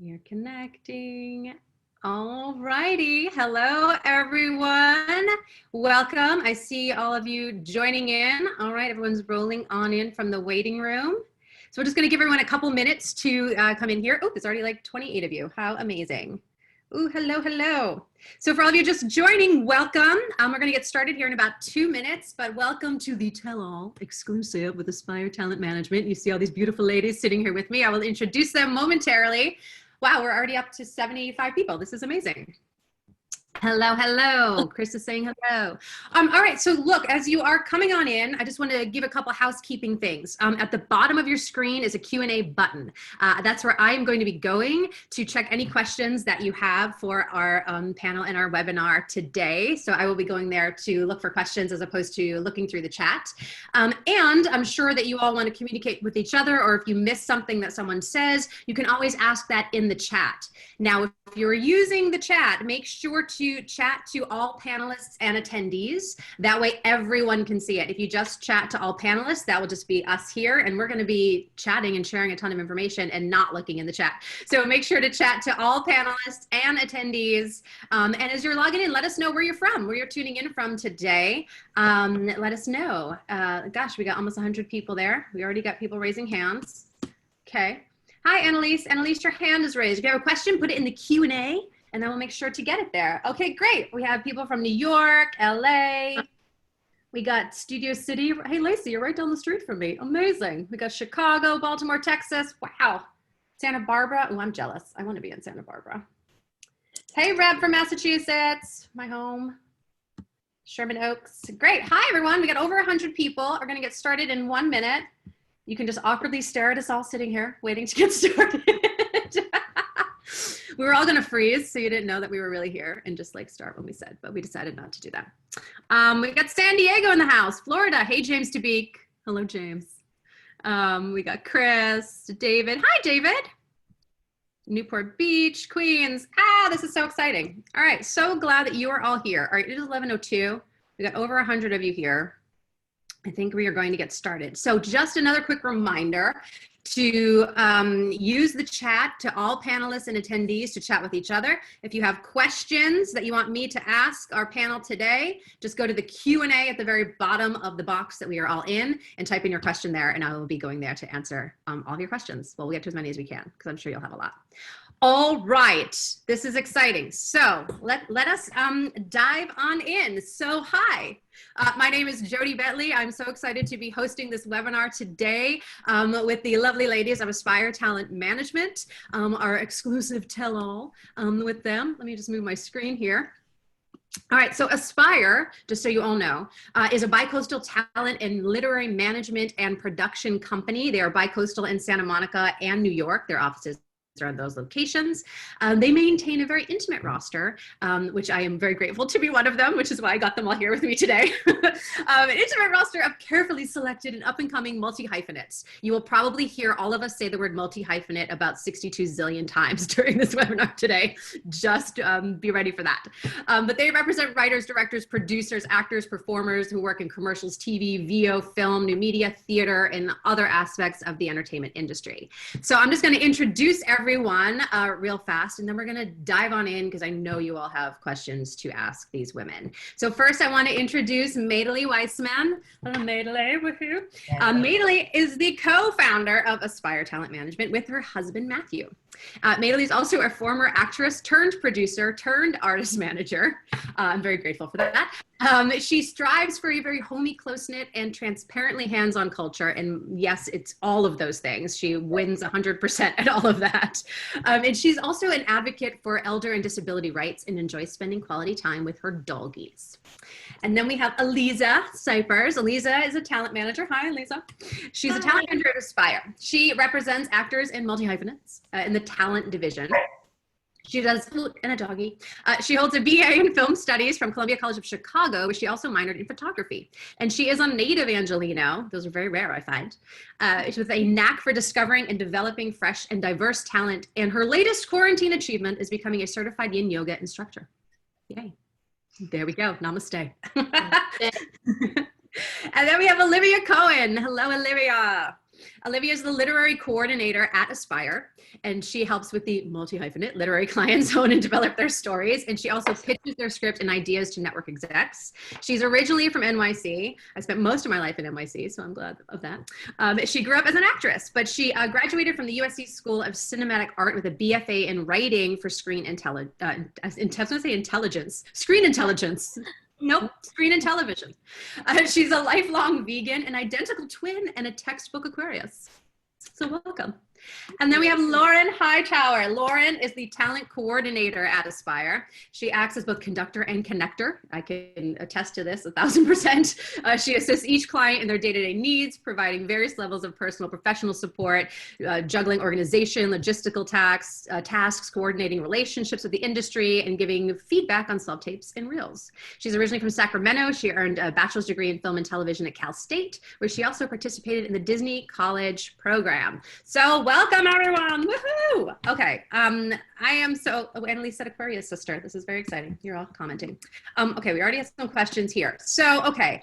You're connecting. All righty. Hello, everyone. Welcome. I see all of you joining in. All right, everyone's rolling on in from the waiting room. So we're just going to give everyone a couple minutes to come in here. Oh, there's already like 28 of you. How amazing. Ooh, hello, hello. So for all of you just joining, welcome. We're going to get started here in about 2 minutes, but welcome to the Tell-All exclusive with Aspire Talent Management. You see all these beautiful ladies sitting here with me. I will introduce them momentarily. Wow, we're already up to 75 people. This is amazing. Hello, hello. Chris is saying hello. All right, so look, as you are coming on in, I just want to give a couple housekeeping things. At the bottom of your screen is a Q&A button. That's where I am going to be going to check any questions that you have for our panel and our webinar today. So I will be going there to look for questions as opposed to looking through the chat. And I'm sure that you all want to communicate with each other, or if you miss something that someone says, you can always ask that in the chat. Now, if you're using the chat, make sure to chat to all panelists and attendees. That way everyone can see it. If you just chat to all panelists, that will just be us here, and we're going to be chatting and sharing a ton of information and not looking in the chat. So make sure to chat to all panelists and attendees. And as you're logging in, let us know where you're from, where you're tuning in from today. Let us know. Gosh, we got almost 100 people there. We already got people raising hands. Okay. Hi, Annalise. Annalise, your hand is raised. If you have a question, put it in the Q&A. And then we'll make sure to get it there. Okay, great. We have people from New York, LA. We got Studio City. Hey, Lacey, you're right down the street from me. Amazing. We got Chicago, Baltimore, Texas. Wow. Santa Barbara. Oh, I'm jealous. I want to be in Santa Barbara. Hey, Reb from Massachusetts, my home. Sherman Oaks. Great. Hi, everyone. We got over 100 people. We're going to get started in 1 minute. You can just awkwardly stare at us all sitting here waiting to get started. We were all going to freeze, so you didn't know that we were really here and just like start when we said, but we decided not to do that. We got San Diego in the house, Florida. Hey, James DeBeek. Hello, James. We got Chris, David. Hi, David. Newport Beach, Queens. This is so exciting. All right, so glad that you are all here. All right, it is 11:02. We got over 100 of you here. I think we are going to get started. So just another quick reminder to use the chat to all panelists and attendees to chat with each other. If you have questions that you want me to ask our panel today, just go to the Q&A at the very bottom of the box that we are all in and type in your question there, and I will be going there to answer all of your questions. Well, we'll get to as many as we can because I'm sure you'll have a lot. All right, this is exciting. So let us dive on in. So hi, my name is Jodie Bentley. I'm so excited to be hosting this webinar today with the lovely ladies of Aspire Talent Management, our exclusive tell-all with them. Let me just move my screen here. All right, so Aspire, just so you all know, is a bicoastal talent and literary management and production company. They are bicoastal in Santa Monica and New York. Their offices are in those locations. They maintain a very intimate roster, which I am very grateful to be one of them, which is why I got them all here with me today. An intimate roster of carefully selected and up-and-coming multi-hyphenates. You will probably hear all of us say the word multi-hyphenate about 62 zillion times during this webinar today. Just be ready for that. But they represent writers, directors, producers, actors, performers who work in commercials, TV, VO, film, new media, theater, and other aspects of the entertainment industry. So I'm just going to introduce everyone real fast, and then we're going to dive on in because I know you all have questions to ask these women. So first I want to introduce Madeleine Weissman. Hello, Madeleine, woohoo. Maitely is the co-founder of Aspire Talent Management with her husband, Matthew. Maitely is also a former actress turned producer turned artist manager. I'm very grateful for that. She strives for a very homey, close-knit, and transparently hands-on culture. And yes, it's all of those things. She wins 100% at all of that. And she's also an advocate for elder and disability rights and enjoys spending quality time with her doggies. And then we have Elisa Cypress. Elisa is a talent manager. Hi, Elisa. She's a talent manager at Aspire. She represents actors and multi-hyphenates in the talent division. She does flute and a doggy. She holds a BA in film studies from Columbia College of Chicago, where she also minored in photography. And she is a native Angelino. Those are very rare, I find. With a knack for discovering and developing fresh and diverse talent. And her latest quarantine achievement is becoming a certified yin yoga instructor. Yay. There we go. Namaste. And then we have Olivia Cohen. Hello, Olivia. Olivia is the literary coordinator at Aspire, and she helps with the multi-hyphenate literary clients own and develop their stories. And she also pitches their script and ideas to network execs. She's originally from NYC. I spent most of my life in NYC, so I'm glad of that. She grew up as an actress, but she graduated from the USC School of Cinematic Art with a BFA in writing for screen intelligence. Screen intelligence. Nope, screen and television. She's a lifelong vegan, an identical twin, and a textbook Aquarius. So welcome. And then we have Lauren Hightower. Lauren is the talent coordinator at Aspire. She acts as both conductor and connector. I can attest to this 1,000%. She assists each client in their day-to-day needs, providing various levels of personal, professional support, juggling organization, logistical tasks, coordinating relationships with the industry, and giving feedback on self-tapes and reels. She's originally from Sacramento. She earned a bachelor's degree in film and television at Cal State, where she also participated in the Disney College program. So welcome, everyone. Woohoo! Okay. And Elisa said Aquarius sister. This is very exciting. You're all commenting. Okay, we already have some questions here. So, okay.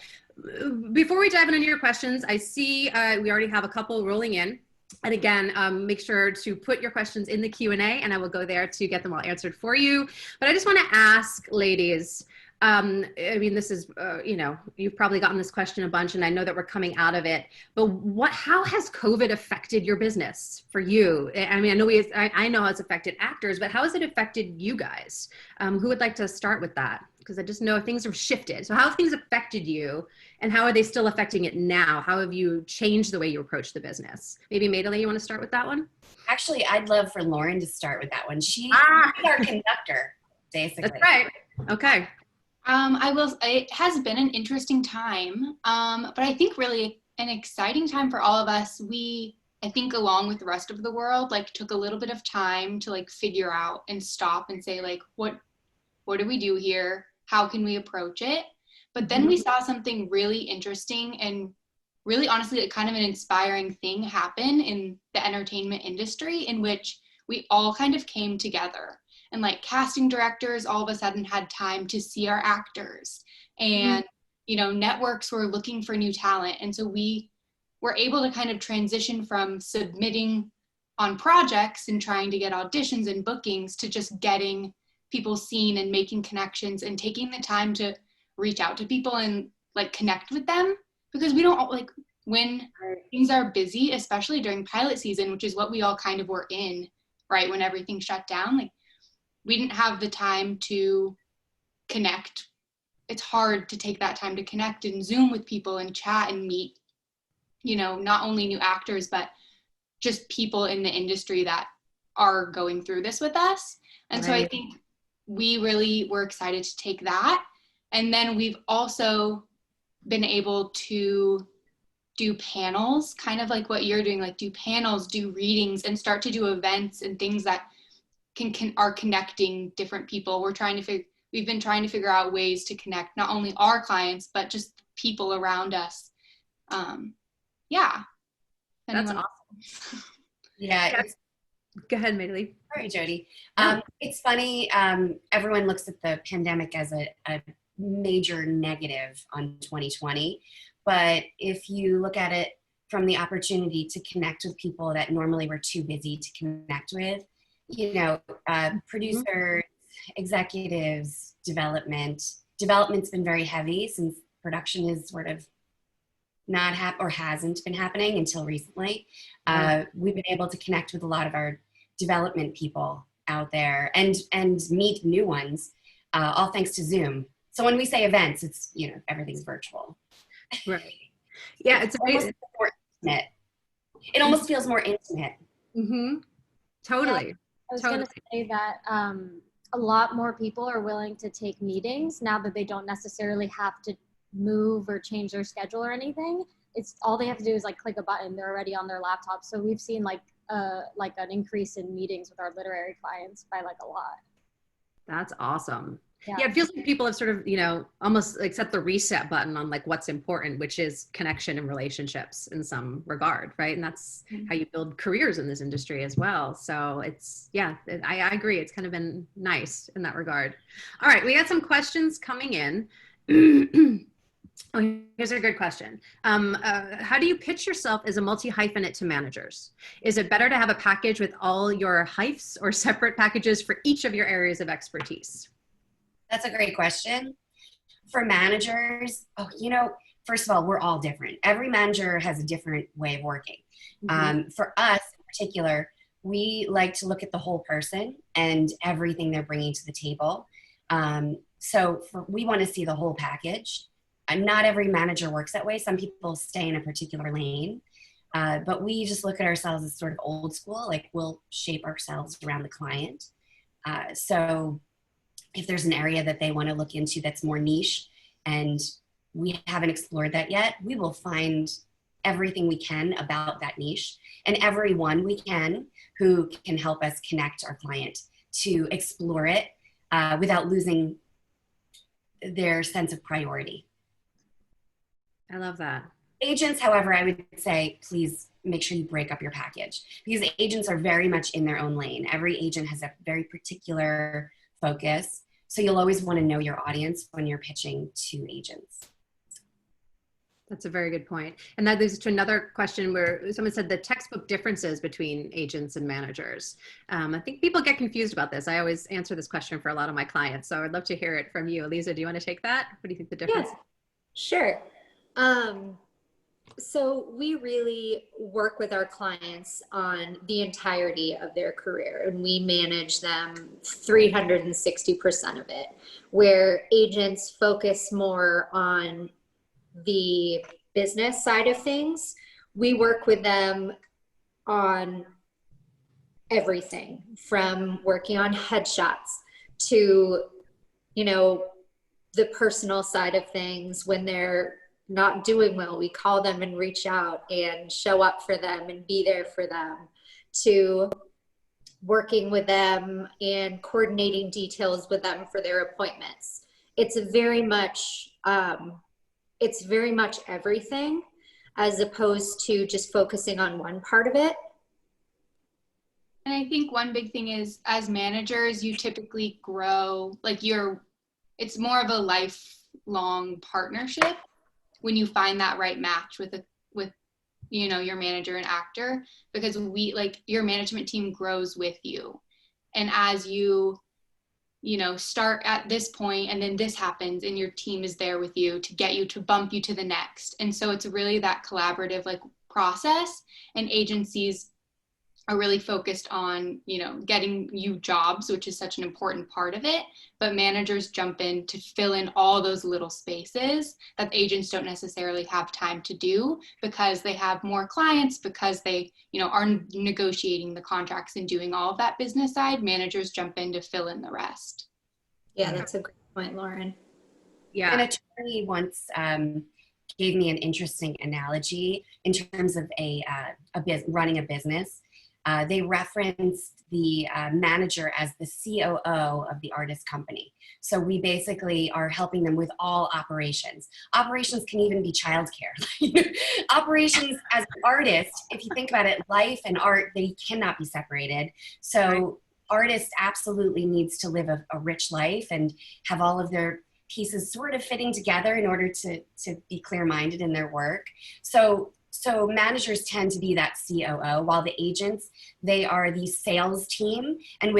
Before we dive into your questions, I see we already have a couple rolling in. And again, make sure to put your questions in the Q&A and I will go there to get them all answered for you. But I just want to ask, ladies, I mean, this is, you've probably gotten this question a bunch and I know that we're coming out of it, but how has COVID affected your business for you? I mean, I know how it's affected actors, but how has it affected you guys? Who would like to start with that? Because I just know things have shifted. So how have things affected you and how are they still affecting it now? How have you changed the way you approach the business? Maybe Maitely, you want to start with that one? Actually, I'd love for Lauren to start with that one. She's our conductor, basically. That's right. Okay. It has been an interesting time, but I think really an exciting time for all of us. I think along with the rest of the world, took a little bit of time to figure out and stop and say what do we do here? How can we approach it? But then we saw something really interesting and really honestly kind of an inspiring thing happen in the entertainment industry in which we all kind of came together. And casting directors all of a sudden had time to see our actors and, networks were looking for new talent. And so we were able to kind of transition from submitting on projects and trying to get auditions and bookings to just getting people seen and making connections and taking the time to reach out to people and connect with them, because we don't when things are busy, especially during pilot season, which is what we all kind of were in, right? When everything shut down, we didn't have the time to connect. It's hard to take that time to connect and Zoom with people and chat and meet, not only new actors, but just people in the industry that are going through this with us. And so I think we really were excited to take that. And then we've also been able to do panels, kind of like what you're doing, do panels, do readings, and start to do events and things that are connecting different people. We've been trying to figure out ways to connect not only our clients, but just people around us. Yeah. That's awesome. Yeah. Go ahead, Maitely. Sorry, Jodie. It's funny. Everyone looks at the pandemic as a major negative on 2020. But if you look at it from the opportunity to connect with people that normally we're too busy to connect with, producers, executives, development's been very heavy since production is sort of not hasn't been happening until recently. We've been able to connect with a lot of our development people out there and meet new ones, all thanks to Zoom. So when we say events, it's, everything's virtual. Right. Yeah, it's amazing. More intimate. It almost feels more intimate. Mm-hmm. Totally. Yeah. I was going to say that a lot more people are willing to take meetings now that they don't necessarily have to move or change their schedule or anything. It's all they have to do is click a button. They're already on their laptop. So we've seen an increase in meetings with our literary clients by a lot. That's awesome. Yeah, it feels like people have sort of, almost set the reset button on what's important, which is connection and relationships in some regard, right? And that's how you build careers in this industry as well. So I agree. It's kind of been nice in that regard. All right, we got some questions coming in. Oh, here's a good question. How do you pitch yourself as a multi-hyphenate to managers? Is it better to have a package with all your hyphs or separate packages for each of your areas of expertise? That's a great question. For managers, first of all, we're all different. Every manager has a different way of working. For us in particular, we like to look at the whole person and everything they're bringing to the table. We want to see the whole package. Not every manager works that way. Some people stay in a particular lane, but we just look at ourselves as sort of old school, like we'll shape ourselves around the client. So if there's an area that they want to look into that's more niche and we haven't explored that yet, we will find everything we can about that niche and everyone we can who can help us connect our client to explore it without losing their sense of priority. I love that. Agents, however, I would say, please make sure you break up your package because agents are very much in their own lane. Every agent has a very particular focus. So you'll always want to know your audience when you're pitching to agents. That's a very good point. And that leads us to another question where someone said the textbook differences between agents and managers. I think people get confused about this. I always answer this question for a lot of my clients. So I'd love to hear it from you. Eliza, do you want to take that? What do you think the difference? Yeah, sure. So we really work with our clients on the entirety of their career and we manage them 360% of it, where agents focus more on the business side of things. We work with them on everything from working on headshots to, the personal side of things. When they're not doing well, we call them and reach out and show up for them and be there for them, to working with them and coordinating details with them for their appointments. It's very much everything as opposed to just focusing on one part of it. And I think one big thing is as managers, you typically grow, it's more of a lifelong partnership when you find that right match with your manager and actor, because your management team grows with you. And as you start at this point and then this happens and your team is there with you to get you to bump you to the next. And so it's really that collaborative process, and agencies are really focused on, getting you jobs, which is such an important part of it. But managers jump in to fill in all those little spaces that agents don't necessarily have time to do because they have more clients, because they, are negotiating the contracts and doing all of that business side. Managers jump in to fill in the rest. Yeah, that's a great point, Lauren. Yeah. An attorney once gave me an interesting analogy in terms of running a business. They referenced the manager as the COO of the artist company. So we basically are helping them with all operations. Operations can even be childcare. Operations as an artist, if you think about it, life and art, they cannot be separated. So artists absolutely needs to live a rich life and have all of their pieces sort of fitting together in order to be clear-minded in their work. So managers tend to be that COO, while the agents, they are the sales team, and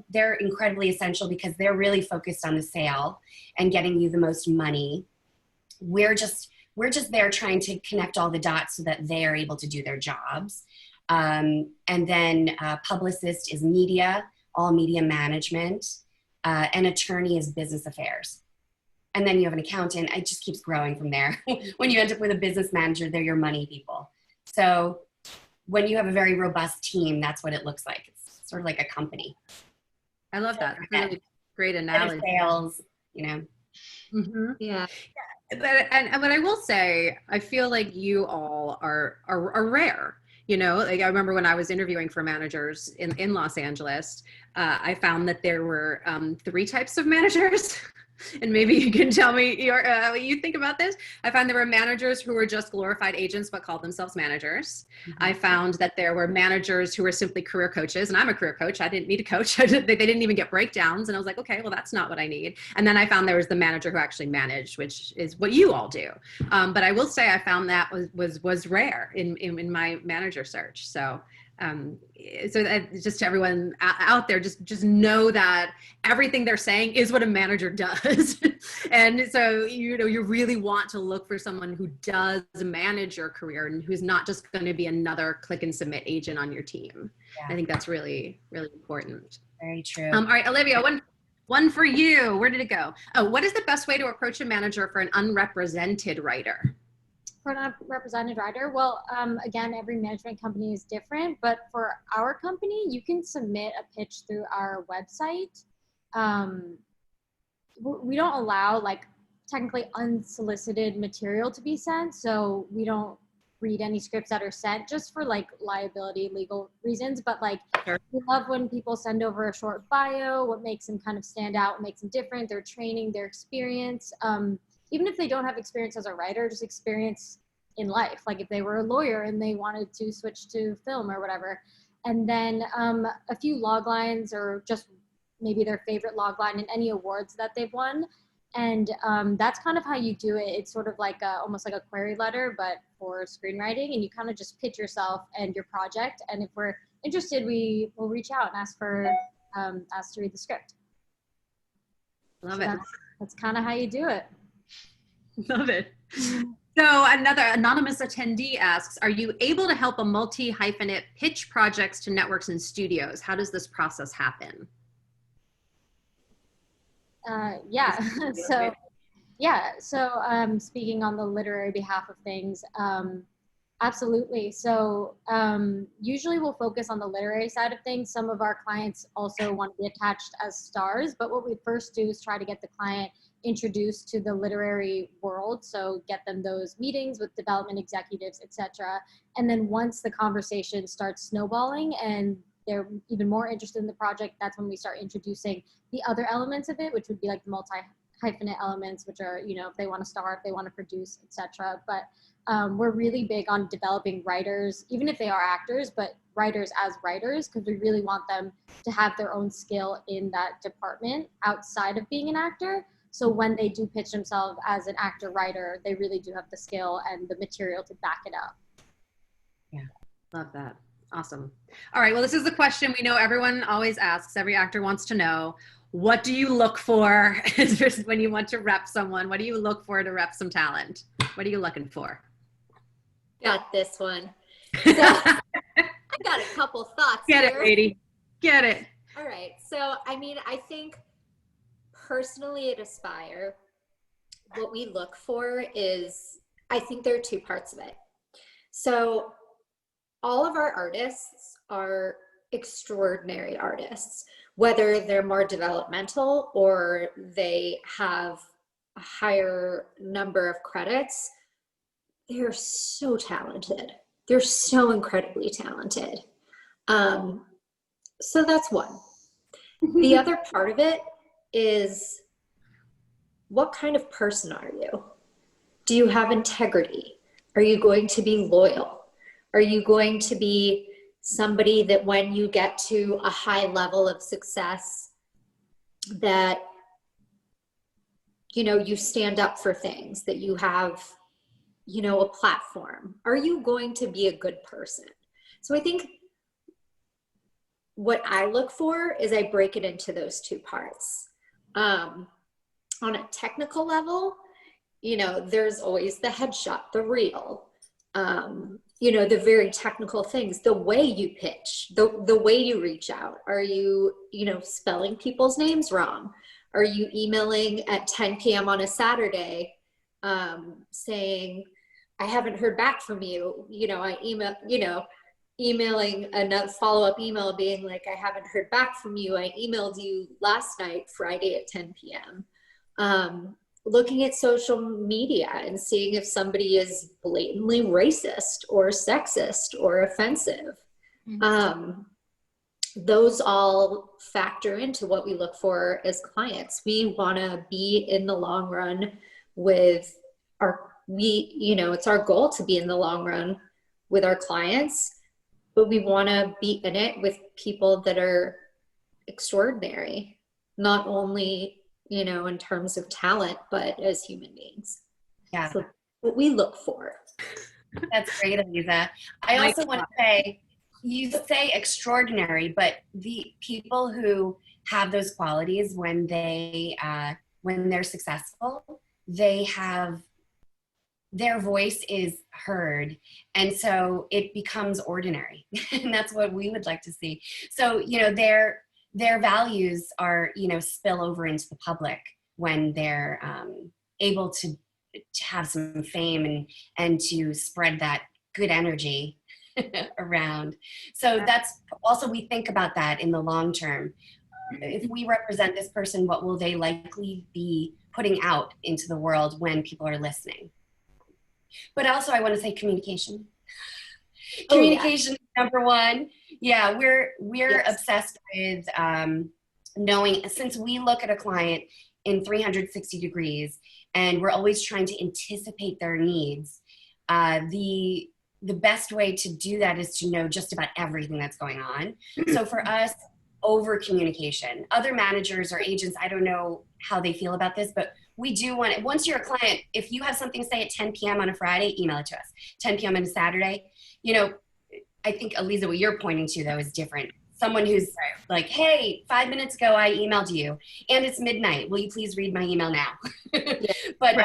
they're incredibly essential because they're really focused on the sale and getting you the most money. We're just there trying to connect all the dots so that they are able to do their jobs. And then publicist is media, all media management, and attorney is business affairs. And then you have an accountant. It just keeps growing from there. When you end up with a business manager, they're your money people. So when you have a very robust team, that's what it looks like. It's sort of like a company. I love that. Really great analogy. Sales, Mm-hmm. Yeah. And what I will say, I feel like you all are rare. I remember when I was interviewing for managers in Los Angeles, I found that there were 3 types of managers. and maybe you can tell me what you think about this. I found there were managers who were just glorified agents but called themselves managers. I found that there were managers who were simply career coaches, and I'm a career coach. I didn't need a coach. They didn't even get breakdowns, and I was like, okay, well, that's not what I need. And then I found there was the manager who actually managed, which is what you all do. But I will say I found that was rare in my manager search. So just to everyone out there, just know that everything they're saying is what a manager does. And so, you really want to look for someone who does manage your career and who's not just going to be another click and submit agent on your team. Yeah. I think that's really, really important. Very true. All right, Olivia, one for you. Where did it go? Oh, what is the best way to approach a manager for an unrepresented writer? For an unrepresented writer, well, again, every management company is different, but for our company, you can submit a pitch through our website. We don't allow technically unsolicited material to be sent, so we don't read any scripts that are sent just for liability, legal reasons. But Sure. We love when people send over a short bio, what makes them kind of stand out, what makes them different, their training, their experience. Even if they don't have experience as a writer, just experience in life. Like if they were a lawyer and they wanted to switch to film or whatever. And then a few log lines or just maybe their favorite log line in any awards that they've won. And that's kind of how you do it. It's sort of almost like a query letter, but for screenwriting. And you kind of just pitch yourself and your project. And if we're interested, we will reach out and ask to read the script. Love it. That's kind of how you do it. Love it. So another anonymous attendee asks, are you able to help a multi-hyphenate pitch projects to networks and studios? How does this process happen? So speaking on the literary behalf of things, absolutely. So usually we'll focus on the literary side of things. Some of our clients also want to be attached as stars, but what we first do is try to get the client introduced to the literary world. So get them those meetings with development executives, etc. And then once the conversation starts snowballing and they're even more interested in the project, that's when we start introducing the other elements of it, which would be like the multi-hyphenate elements, which are, if they want to star, if they want to produce, etc. But we're really big on developing writers, even if they are actors, but writers as writers, because we really want them to have their own skill in that department outside of being an actor. So when they do pitch themselves as an actor-writer, they really do have the skill and the material to back it up. Yeah, love that. Awesome. All right, well, this is the question we know everyone always asks. Every actor wants to know, what do you look for when you want to rep someone? What do you look for to rep some talent? What are you looking for? Got this one. So, I got a couple thoughts Get here. it, lady. Get it. All right. So, I think personally at Aspire, what we look for is, I think there are two parts of it. So all of our artists are extraordinary artists, whether they're more developmental or they have a higher number of credits. They're so talented. They're so incredibly talented. So that's one. The other part of it is, what kind of person are you? Do you have integrity? Are you going to be loyal? Are you going to be somebody that when you get to a high level of success that, you stand up for things, that you have, a platform? Are you going to be a good person? So I think what I look for is I break it into those two parts. On a technical level, there's always the headshot, the reel, the very technical things, the way you pitch, the way you reach out. Are you, spelling people's names wrong? Are you emailing at 10 p.m. on a Saturday saying, I haven't heard back from you? Emailing another follow-up email being like, I haven't heard back from you. I emailed you last night, Friday at 10 p.m. Looking at social media and seeing if somebody is blatantly racist or sexist or offensive. Mm-hmm. those all factor into what we look for as clients. We want to be in the long run with it's our goal to be in the long run with our clients, but we want to be in it with people that are extraordinary, not only, in terms of talent, but as human beings. Yeah. So what we look for. That's great, Eliza. I also want to say, you say extraordinary, but the people who have those qualities when they're successful, their voice is heard, and so it becomes ordinary. And that's what we would like to see. So, their values are, spill over into the public when they're able to have some fame and to spread that good energy around. So that's also, we think about that in the long term. If we represent this person, what will they likely be putting out into the world when people are listening? But also, I want to say communication. Communication is number one. Yeah, we're obsessed with knowing, since we look at a client in 360 degrees and we're always trying to anticipate their needs, the best way to do that is to know just about everything that's going on. So for us, over communication. Other managers or agents, I don't know how they feel about this, but we do want it. Once you're a client, if you have something to say at 10 p.m. on a Friday, email it to us. 10 p.m. on a Saturday. I think, Eliza, what you're pointing to, though, is different. Someone who's like, hey, 5 minutes ago, I emailed you, and it's midnight. Will you please read my email now? But,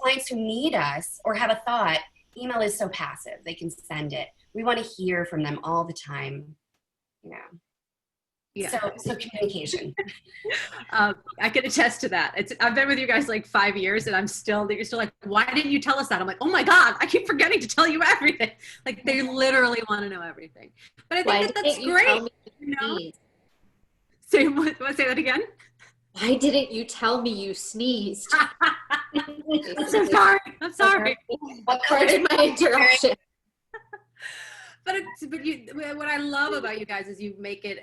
clients who need us or have a thought, email is so passive. They can send it. We want to hear from them all the time. Yeah. So communication. I can attest to that. I've been with you guys like 5 years, and you're still like, why didn't you tell us that? I'm like, oh my God, I keep forgetting to tell you everything. Like, they literally want to know everything. But I think that's great. Say that again? Why didn't you tell me you sneezed? I'm so sorry. I'm sorry. What part of my interruption? But what I love about you guys is you make it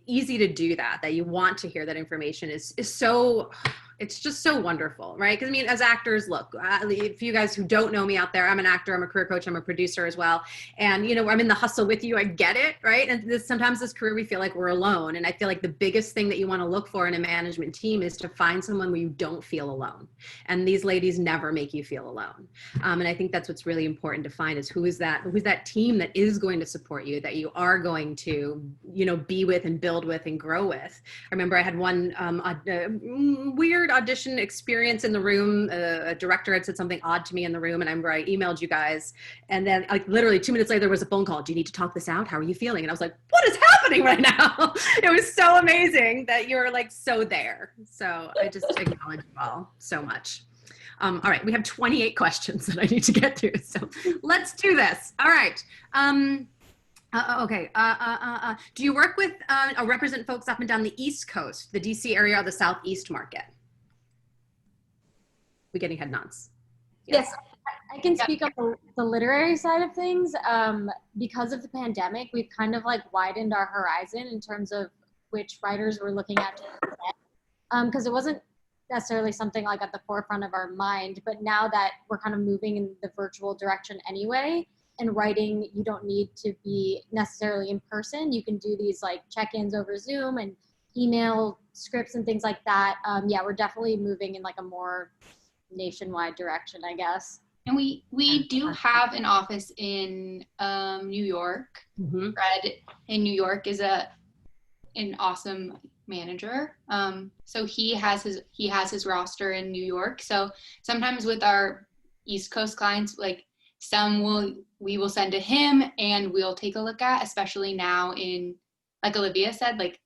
easy to do that you want to hear that information is so, it's just so wonderful, right? Because as actors, look, if you guys who don't know me out there, I'm an actor, I'm a career coach, I'm a producer as well. And, I'm in the hustle with you, I get it, right? And sometimes this career, we feel like we're alone. And I feel like the biggest thing that you want to look for in a management team is to find someone where you don't feel alone. And these ladies never make you feel alone. And I think that's what's really important to find is who's that team that is going to support you, that you are going to, be with and build with and grow with. I remember I had one weird audition experience in the room. A director had said something odd to me in the room, and I remember I emailed you guys, and then like literally 2 minutes later there was a phone call. Do you need to talk this out? How are you feeling? And I was like, what is happening right now? It was so amazing that you're like so there. So I just acknowledge you all so much. All right, we have 28 questions that I need to get through, so let's do this. All right. Okay. Do you work with or represent folks up and down the East Coast, the DC area, or the Southeast market? We're getting head nods. Yes. I can speak on the literary side of things. Because of the pandemic, we've kind of like widened our horizon in terms of which writers we're looking at. Because it wasn't necessarily something like at the forefront of our mind, but now that we're kind of moving in the virtual direction anyway, and writing, you don't need to be necessarily in person. You can do these like check-ins over Zoom and email scripts and things like that. We're definitely moving in like a more nationwide direction, I guess. And we do have an office in New York. Mm-hmm. Fred in New York is an awesome manager. So he has his roster in New York. So sometimes with our East Coast clients, like we will send to him and we'll take a look at, especially now in, like Olivia said, like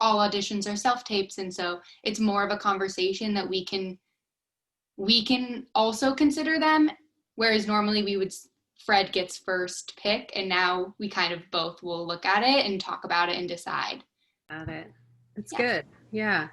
all auditions are self-tapes. And so it's more of a conversation that we can also consider them. Whereas normally Fred gets first pick, and now we kind of both will look at it and talk about it and decide. Got it. That's good. Yeah.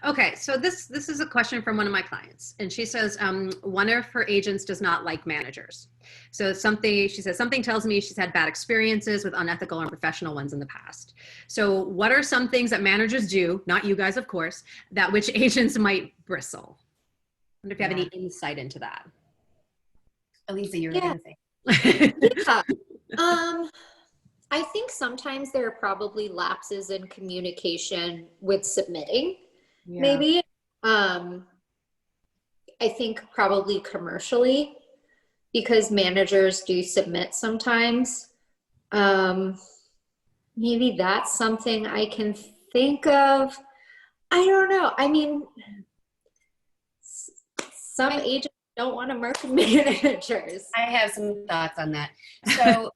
Okay. So this is a question from one of my clients, and she says one of her agents does not like managers. So she says something tells me she's had bad experiences with unethical and professional ones in the past. So what are some things that managers do, not you guys, of course, that which agents might bristle? I wonder if you have any insight into that. Elisa, you were Yeah. going to say. Yeah. I think sometimes there are probably lapses in communication with submitting, maybe. I think probably commercially, because managers do submit sometimes. Maybe that's something I can think of. I don't know. I mean, some agents don't want to work with managers. I have some thoughts on that. So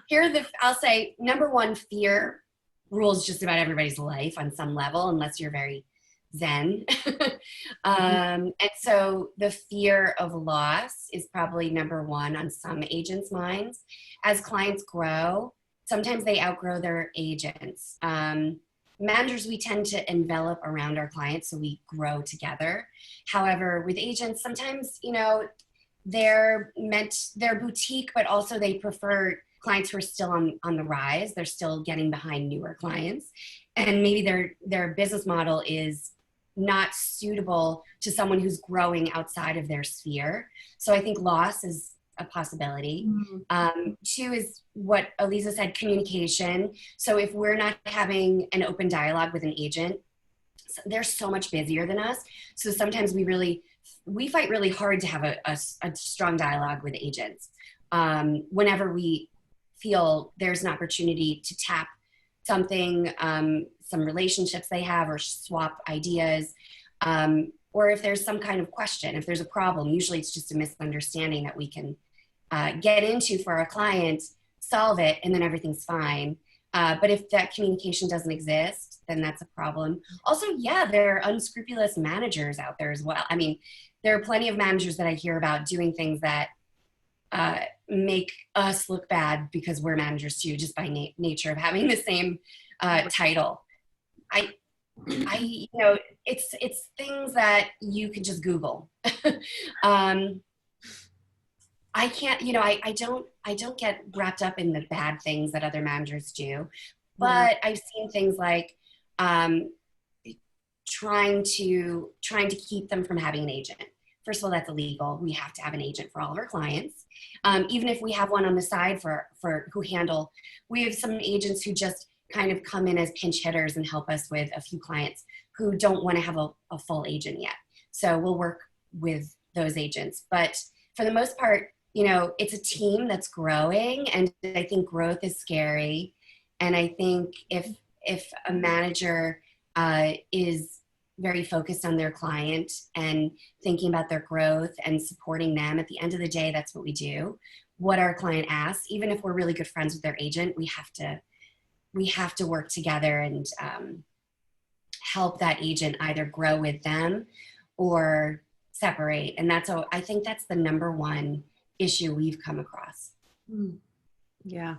here are the, I'll say, number one, fear rules just about everybody's life on some level, unless you're very zen. And so the fear of loss is probably number one on some agents' minds. As clients grow, sometimes they outgrow their agents. Managers, we tend to envelop around our clients so we grow together. However, with agents, sometimes, they're boutique, but also they prefer clients who are still on the rise. They're still getting behind newer clients. And maybe their business model is not suitable to someone who's growing outside of their sphere. So I think loss is a possibility. Two is what Elisa said, communication. So if we're not having an open dialogue with an agent, they're so much busier than us. So sometimes we fight really hard to have a strong dialogue with agents. Whenever we feel there's an opportunity to tap something, some relationships they have, or swap ideas, or if there's some kind of question, if there's a problem, usually it's just a misunderstanding that we can get into for our client, solve it, and then everything's fine. But if that communication doesn't exist, then that's a problem. Also, there are unscrupulous managers out there as well. I mean, there are plenty of managers that I hear about doing things that make us look bad because we're managers too, just by nature of having the same title. It's things that you could just Google. I can't, I don't get wrapped up in the bad things that other managers do, but I've seen things like trying to keep them from having an agent. First of all, that's illegal. We have to have an agent for all of our clients. Even if we have one on the side we have some agents who just kind of come in as pinch hitters and help us with a few clients who don't want to have a full agent yet. So we'll work with those agents. But for the most part, it's a team that's growing, and I think growth is scary. And I think if a manager is very focused on their client and thinking about their growth and supporting them, at the end of the day, that's what we do. What our client asks, even if we're really good friends with their agent, we have to work together and help that agent either grow with them or separate. And I think that's the number one issue we've come across. Yeah.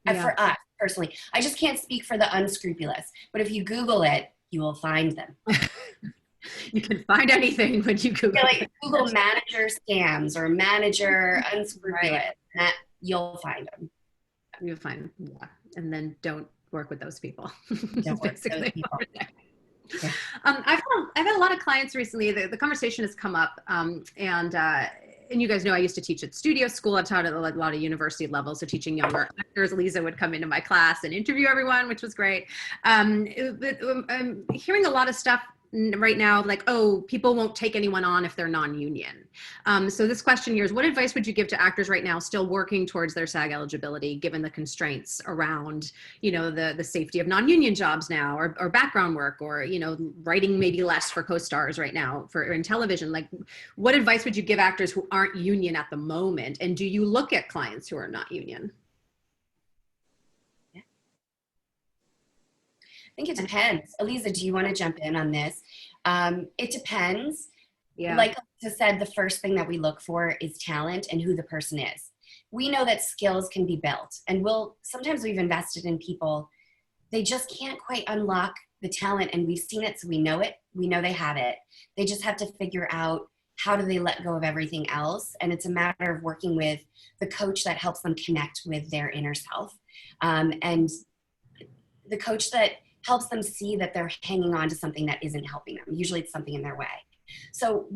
For us personally, I just can't speak for the unscrupulous, but if you Google it, you will find them. You can find anything when you Google it. Google manager scams or manager unscrupulous, you'll find them. You'll find them, yeah. And then don't work with those people. Don't work with those people. Yeah. I've had a lot of clients recently. The conversation has come up, and you guys know I used to teach at studio school. I taught at a lot of university levels, so teaching younger actors. Eliza would come into my class and interview everyone, which was great. I'm hearing a lot of stuff right now, like, oh, people won't take anyone on if they're non-union. So this question here is, what advice would you give to actors right now still working towards their SAG eligibility, given the constraints around, the safety of non-union jobs now, or background work, or, writing maybe less for co-stars right now in television? Like, what advice would you give actors who aren't union at the moment? And do you look at clients who are not union? I think it depends. Eliza, do you want to jump in on this? It depends. Yeah. Like Elisa said, the first thing that we look for is talent and who the person is. We know that skills can be built, and sometimes we've invested in people. they just can't quite unlock the talent, and we've seen it, so we know it. We know they have it. They just have to figure out how do they let go of everything else, and it's a matter of working with the coach that helps them connect with their inner self, and the coach that helps them see that they're hanging on to something that isn't helping them. Usually it's something in their way. So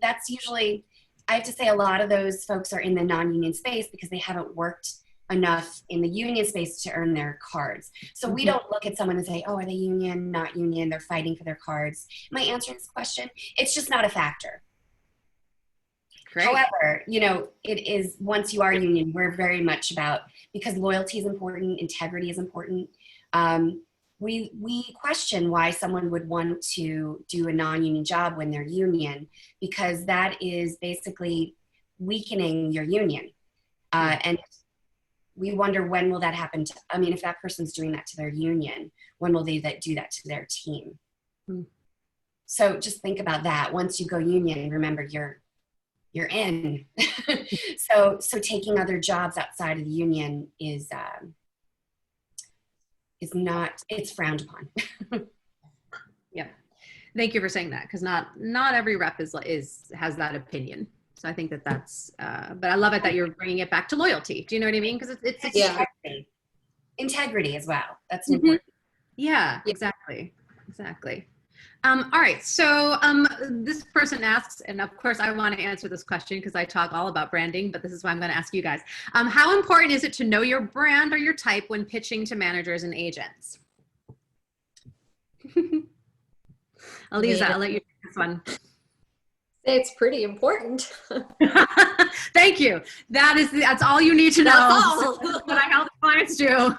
that's usually, I have to say, a lot of those folks are in the non-union space because they haven't worked enough in the union space to earn their cards. So we don't look at someone and say, oh, are they union, not union? They're fighting for their cards. My answer to this question, it's just not a factor. Great. However, it is, once you are union, we're very much about, because loyalty is important, integrity is important. We question why someone would want to do a non-union job when they're union, because that is basically weakening your union. And we wonder, when will that happen to, if that person's doing that to their union, when will they do that to their team? So just think about that. Once you go union, remember you're in. so taking other jobs outside of the union is not, it's frowned upon. Yeah. Thank you for saying that, because not every rep has that opinion. So I think that's, but I love it that you're bringing it back to loyalty. Do you know what I mean? Because it's integrity as well. That's important. Yeah, exactly. All right. So this person asks, and of course I want to answer this question because I talk all about branding, but this is why I'm going to ask you guys. How important is it to know your brand or your type when pitching to managers and agents? Eliza, I'll let you take this one. It's pretty important. Thank you. That's all you need to know. That's what I help clients do.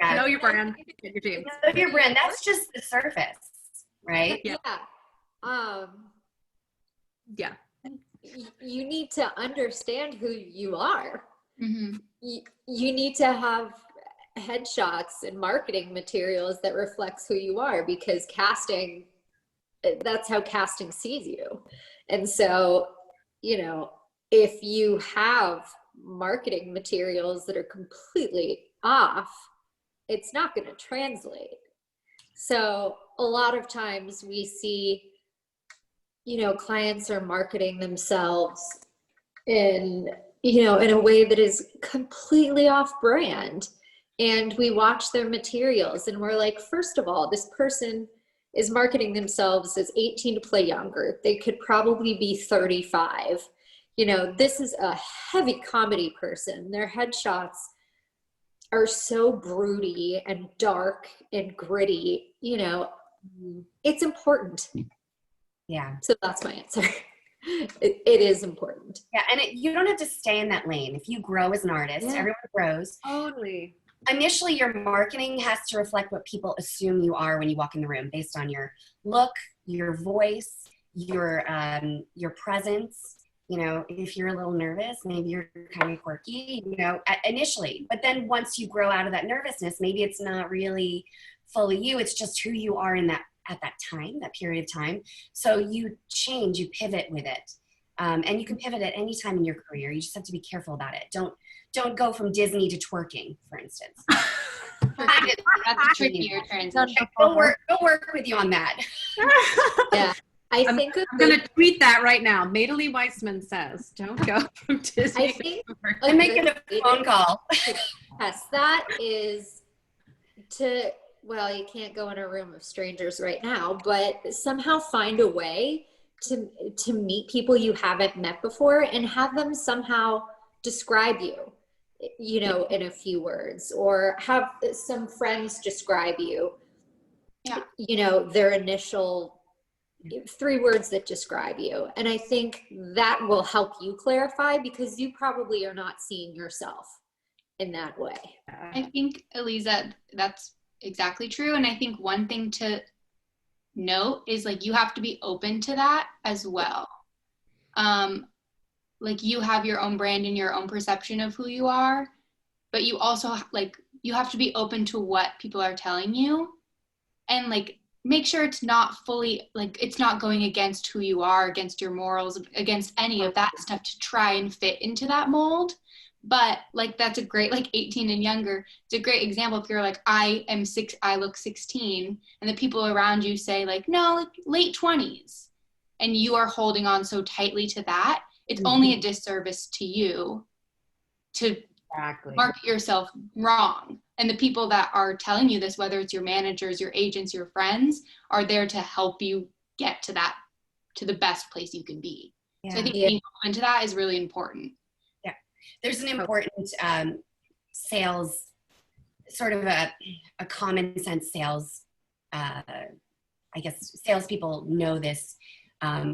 Know your brand. Get your team. Know your brand. That's just the surface, right? Yeah. Yeah. You need to understand who you are. Mm-hmm. You need to have headshots and marketing materials that reflects who you are, because that's how casting sees you. And so, if you have marketing materials that are completely off, it's not going to translate. So a lot of times we see, clients are marketing themselves in a way that is completely off brand. And we watch their materials and we're like, first of all, this person is marketing themselves as 18 to play younger. They could probably be 35. This is a heavy comedy person. Their headshots are so broody and dark and gritty. It's important. Yeah. So that's my answer. It is important. Yeah, and you don't have to stay in that lane. If you grow as an artist, everyone grows. Totally. Initially, your marketing has to reflect what people assume you are when you walk in the room, based on your look, your voice, your presence. If you're a little nervous, maybe you're kind of quirky, initially. But then once you grow out of that nervousness, maybe it's not really fully you. It's just who you are at that time, that period of time. So you change, you pivot with it. And you can pivot at any time in your career. You just have to be careful about it. Don't go from Disney to twerking, for instance. That's a trickier transition. Go work with you on that. Yeah. I'm going to tweet that right now. Maitely Weissman says, don't go from Disney. I think I'm making a phone call. Test that is you can't go in a room of strangers right now, but somehow find a way to meet people you haven't met before and have them somehow describe you, in a few words, or have some friends describe you, their initial 3 words that describe you. And I think that will help you clarify, because you probably are not seeing yourself in that way. I think, Eliza, that's exactly true. And I think one thing to note is you have to be open to that as well. You have your own brand and your own perception of who you are, but you also you have to be open to what people are telling you, and make sure it's not fully it's not going against who you are, against your morals, against any of that stuff to try and fit into that mold, But like, that's a great, like 18 and younger, it's a great example. If you're like, I look 16, and the people around you say like, no, like late 20s, and you are holding on so tightly to that, it's only a disservice to you to market yourself wrong. And the people that are telling you this, whether it's your managers, your agents, your friends, are there to help you get to that, to the best place you can be. So I think being open to that is really important. Yeah. There's an important sales, sort of a common sense sales, I guess salespeople know this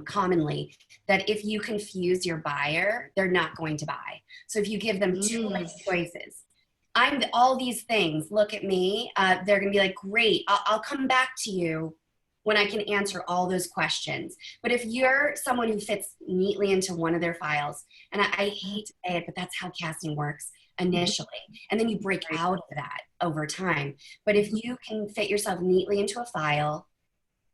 commonly, that if you confuse your buyer, they're not going to buy. So if you give them two choices, I'm all these things, look at me, they're going to be like, great, I'll come back to you when I can answer all those questions. But if you're someone who fits neatly into one of their files, and I hate to say it, but that's how casting works initially. And then you break out of that over time. But if you can fit yourself neatly into a file,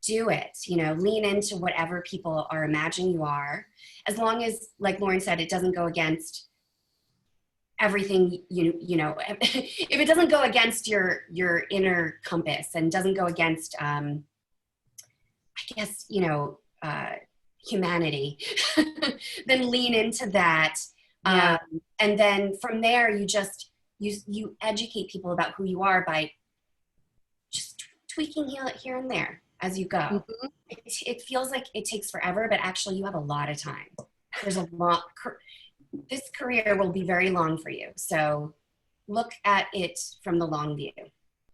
do it, lean into whatever people are imagining you are, as long as, like Lauren said, it doesn't go against everything, if it doesn't go against your inner compass and doesn't go against, I guess, humanity, then lean into that. Yeah. And then from there, you educate people about who you are by just tweaking here and there as you go. It feels like it takes forever, but actually you have a lot of time. There's a lot, this career will be very long for you. So look at it from the long view.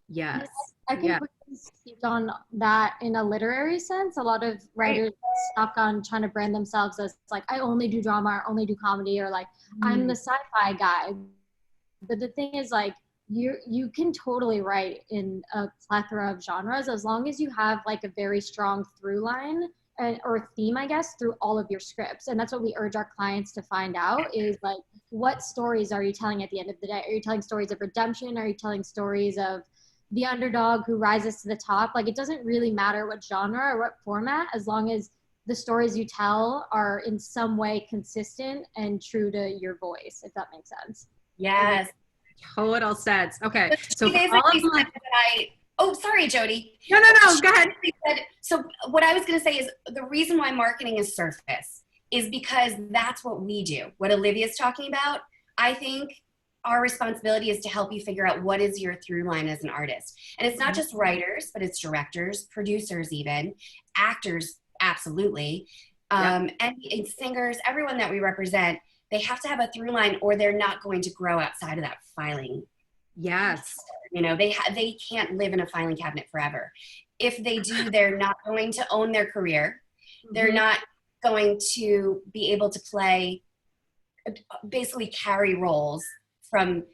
Yes. I can quickly speak on that in a literary sense. A lot of writers stuck on trying to brand themselves as like, I only do drama or only do comedy, or like, I'm the sci-fi guy. But the thing is, like, you can totally write in a plethora of genres as long as you have like a very strong through line or theme, I guess, through all of your scripts. And that's what we urge our clients to find out is like, what stories are you telling at the end of the day? Are you telling stories of redemption? Are you telling stories of the underdog who rises to the top? Like, it doesn't really matter what genre or what format, as long as the stories you tell are in some way consistent and true to your voice, if that makes sense. Yes. Total sense. Okay. So So for all of my, oh, sorry, Jodie. No, go ahead. So what I was going to say is the reason why marketing is surface is because that's what we do. What Olivia's talking about, I think our responsibility is to help you figure out what is your through line as an artist. And it's not just writers, but it's directors, producers even, actors, absolutely, and singers, everyone that we represent. They have to have a through line or they're not going to grow outside of that filing. Yes. They can't live in a filing cabinet forever. If they do, they're not going to own their career. They're not going to be able to basically carry roles and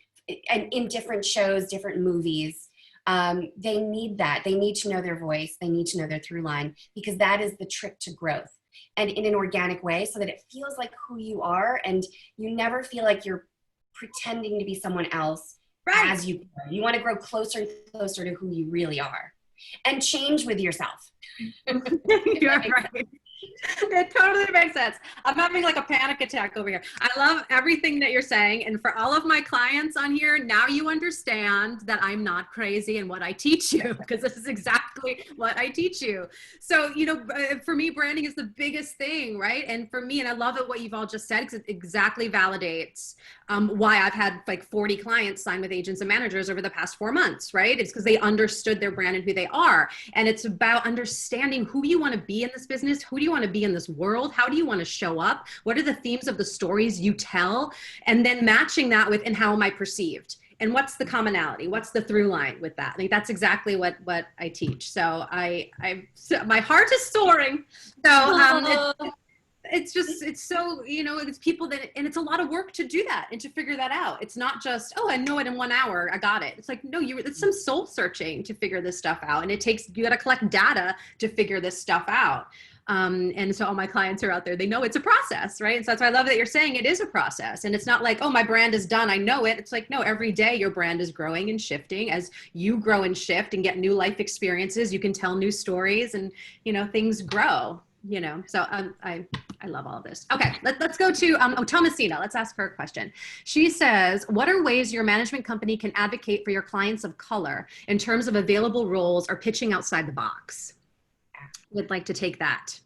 in different shows, different movies. They need that. They need to know their voice. They need to know their through line, because that is the trick to growth. And in an organic way, so that it feels like who you are, and you never feel like you're pretending to be someone else as you grow. You want to grow closer and closer to who you really are, and change with yourself. You're right. It totally makes sense. I'm having like a panic attack over here. I love everything that you're saying. And for all of my clients on here, now you understand that I'm not crazy in what I teach you, because this is exactly what I teach you. So, for me, branding is the biggest thing, right? And for me, and I love it what you've all just said, because it exactly validates why I've had like 40 clients sign with agents and managers over the past 4 months, right? It's because they understood their brand and who they are. And it's about understanding who you want to be in this business. Who do you want to be in this world? How do you want to show up? What are the themes of the stories you tell? And then matching that with, and how am I perceived? And what's the commonality? What's the through line with that? I think that's exactly what I teach. So my heart is soaring. So it's so, it's people that, and it's a lot of work to do that and to figure that out. It's not just, oh, I know it in 1 hour, I got it. It's like, no, it's some soul searching to figure this stuff out. And you got to collect data to figure this stuff out. And so all my clients are out there, they know it's a process, right? And so that's why I love that you're saying it is a process. And it's not like, oh, my brand is done, I know it. It's like, no, every day your brand is growing and shifting. As you grow and shift and get new life experiences, you can tell new stories, and, things grow, so I I love all of this. Okay, let's go to Thomasina. Let's ask her a question. She says, what are ways your management company can advocate for your clients of color in terms of available roles or pitching outside the box? Would like to take that.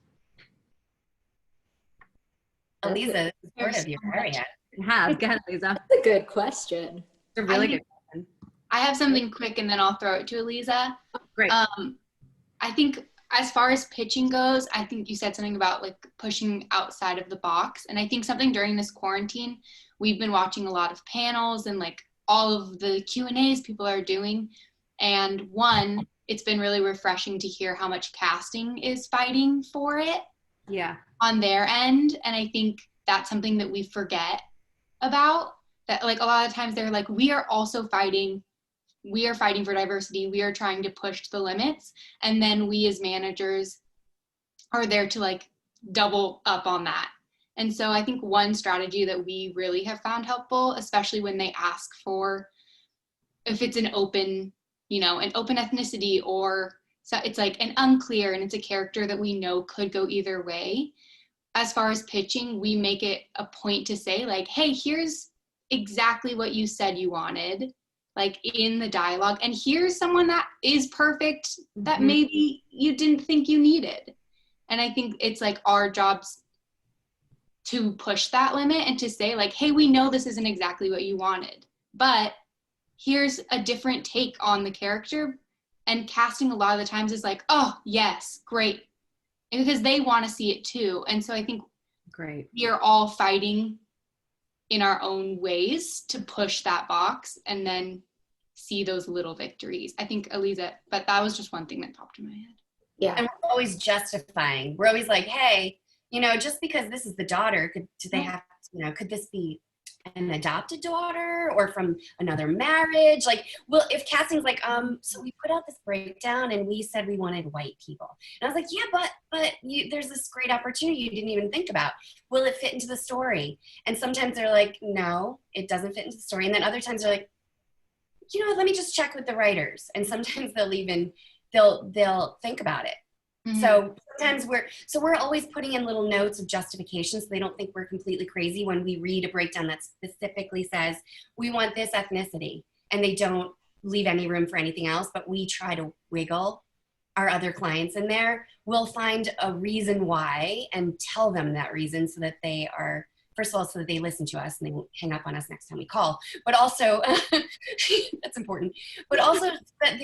Eliza, sort of your area. Go ahead, Eliza. That's a good question. It's a really good question. I have something quick and then I'll throw it to Eliza. Great. I think as far as pitching goes, I think you said something about like pushing outside of the box. And I think something during this quarantine, we've been watching a lot of panels and like all of the Q&As people are doing. And one, it's been really refreshing to hear how much casting is fighting for it. Yeah. On their end. And I think that's something that we forget about, that like a lot of times they're like, we are fighting for diversity. We are trying to push the limits. And then we as managers are there to like double up on that. And so I think one strategy that we really have found helpful, especially when they ask for, if it's an open ethnicity, or so it's like an unclear and it's a character that we know could go either way. As far as pitching, we make it a point to say like, hey, here's exactly what you said you wanted, like in the dialogue. And here's someone that is perfect that maybe you didn't think you needed. And I think it's like our jobs to push that limit and to say like, hey, we know this isn't exactly what you wanted, but here's a different take on the character. And casting a lot of the times is like, oh, yes, great. And because they want to see it too. And so I think we are all fighting in our own ways to push that box and then see those little victories. I think Eliza, but that was just one thing that popped in my head. Yeah. And we're always justifying. We're always like, hey, just because this is the daughter, could this be an adopted daughter or from another marriage? Like, well, if casting's like, so we put out this breakdown and we said we wanted white people. And I was like, yeah, but there's this great opportunity you didn't even think about. Will it fit into the story? And sometimes they're like, no, it doesn't fit into the story. And then other times they're like, let me just check with the writers. And sometimes they'll think about it. Mm-hmm. So sometimes we're always putting in little notes of justification so they don't think we're completely crazy when we read a breakdown that specifically says we want this ethnicity, and they don't leave any room for anything else, but we try to wiggle our other clients in there. We'll find a reason why and tell them that reason so that they are, first of all, so that they listen to us and they won't hang up on us next time we call, but also that's important, but also that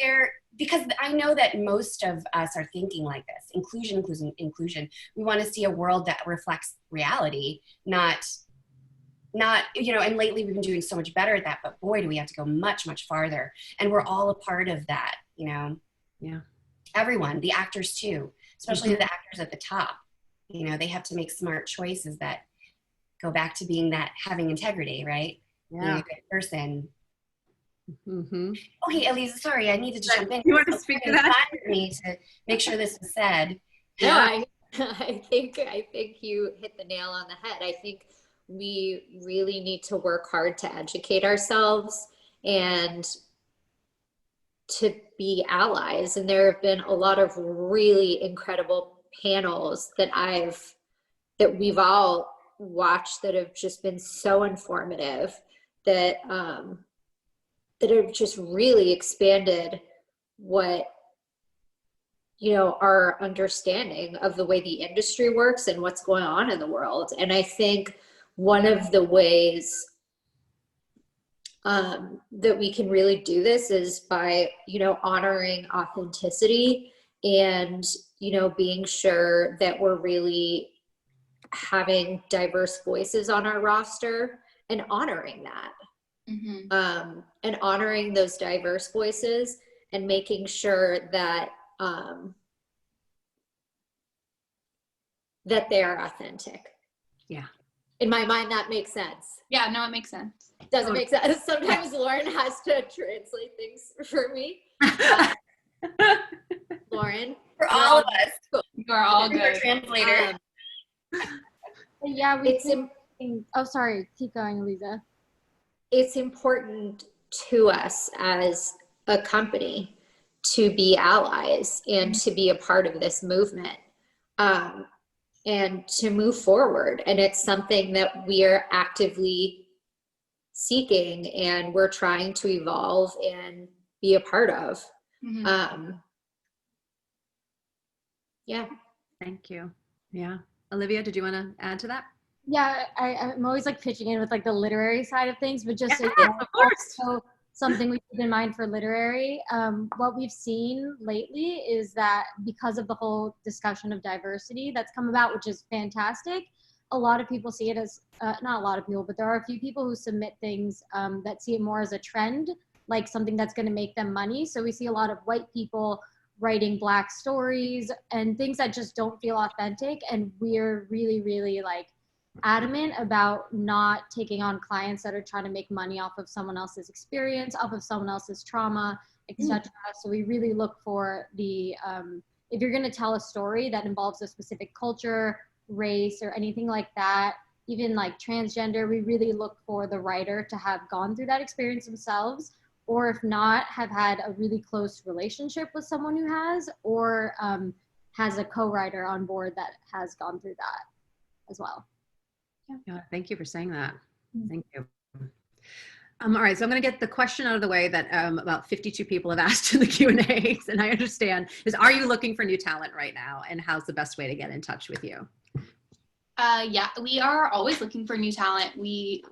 because I know that most of us are thinking like this, inclusion. We want to see a world that reflects reality, not, and lately we've been doing so much better at that, but boy, do we have to go much, much farther. And we're all a part of that, Yeah. Everyone, the actors too, especially the actors at the top, they have to make smart choices that go back to being that having integrity, right? Yeah. Being a good person. Mm-hmm. Okay, Elisa, sorry, I needed to jump in. You want to speak to that? Me to make sure this was said. Yeah, I think you hit the nail on the head. I think we really need to work hard to educate ourselves and to be allies. And there have been a lot of really incredible panels that we've all watched that have just been so informative that have just really expanded what our understanding of the way the industry works and what's going on in the world. And I think one of the ways that we can really do this is by honoring authenticity and being sure that we're really having diverse voices on our roster and honoring that. Mm-hmm. And honoring those diverse voices and making sure that that they are authentic. Yeah. In my mind, that makes sense. Yeah, no, it makes sense. Doesn't make sense. Sometimes Lauren has to translate things for me. Lauren. For all of us. Cool. You are all good. Translator. Yeah, sorry. Keep going, Eliza. It's important to us as a company to be allies and to be a part of this movement. and to move forward. And it's something that we are actively seeking and we're trying to evolve and be a part of. Yeah. Thank you. Yeah. Olivia, did you want to add to that? Yeah, I'm always like pitching in with like the literary side of things, but just so you Yes, know, of course. also something we keep in mind for literary. What we've seen lately is that because of the whole discussion of diversity that's come about, which is fantastic, a lot of people see it as, not a lot of people, but there are a few people who submit things that see it more as a trend, like something that's going to make them money. So we see a lot of white people writing Black stories and things that just don't feel authentic. And we're really, really like adamant about not taking on clients that are trying to make money off of someone else's experience, off of someone else's trauma, etc. So we really look for the, if you're going to tell a story that involves a specific culture, race, or anything like that, even like transgender, we really look for the writer to have gone through that experience themselves, or if not, have had a really close relationship with someone who has, or has a co-writer on board that has gone through that as well. Yeah, thank you for saying that. Thank you. All right, so I'm going to get the question out of the way that about 52 people have asked in the Q&As, and I understand, is are you looking for new talent right now, and how's the best way to get in touch with you? Yeah, we are always looking for new talent. We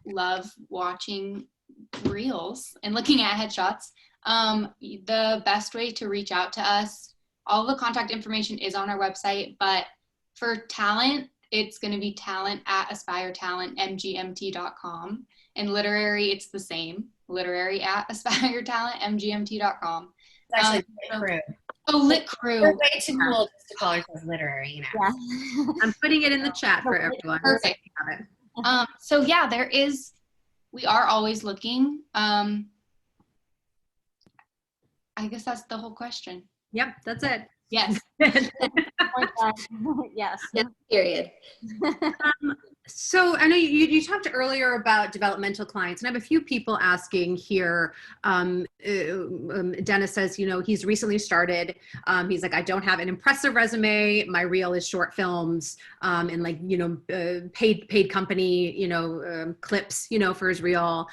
love watching reels and looking at headshots. The best way to reach out to us, all the contact information is on our website, but for talent, it's going to be talent@aspiretalentmgmt.com. And literary, it's the same, literary@aspiretalentmgmt.com. It's actually crew. Oh, Lit Crew. We're way too cool just to call ourselves literary, you know. Yeah. I'm putting it in the chat for everyone. Perfect. So yeah, we are always looking. I guess that's the whole question. Yep, that's it. Yes. Yes. Yeah, period. So I know you talked earlier about developmental clients, and I have a few people asking here. Dennis says, you know, he's recently started. He's like, I don't have an impressive resume. My reel is short films and like, you know, paid company, you know, clips, you know, for his reel.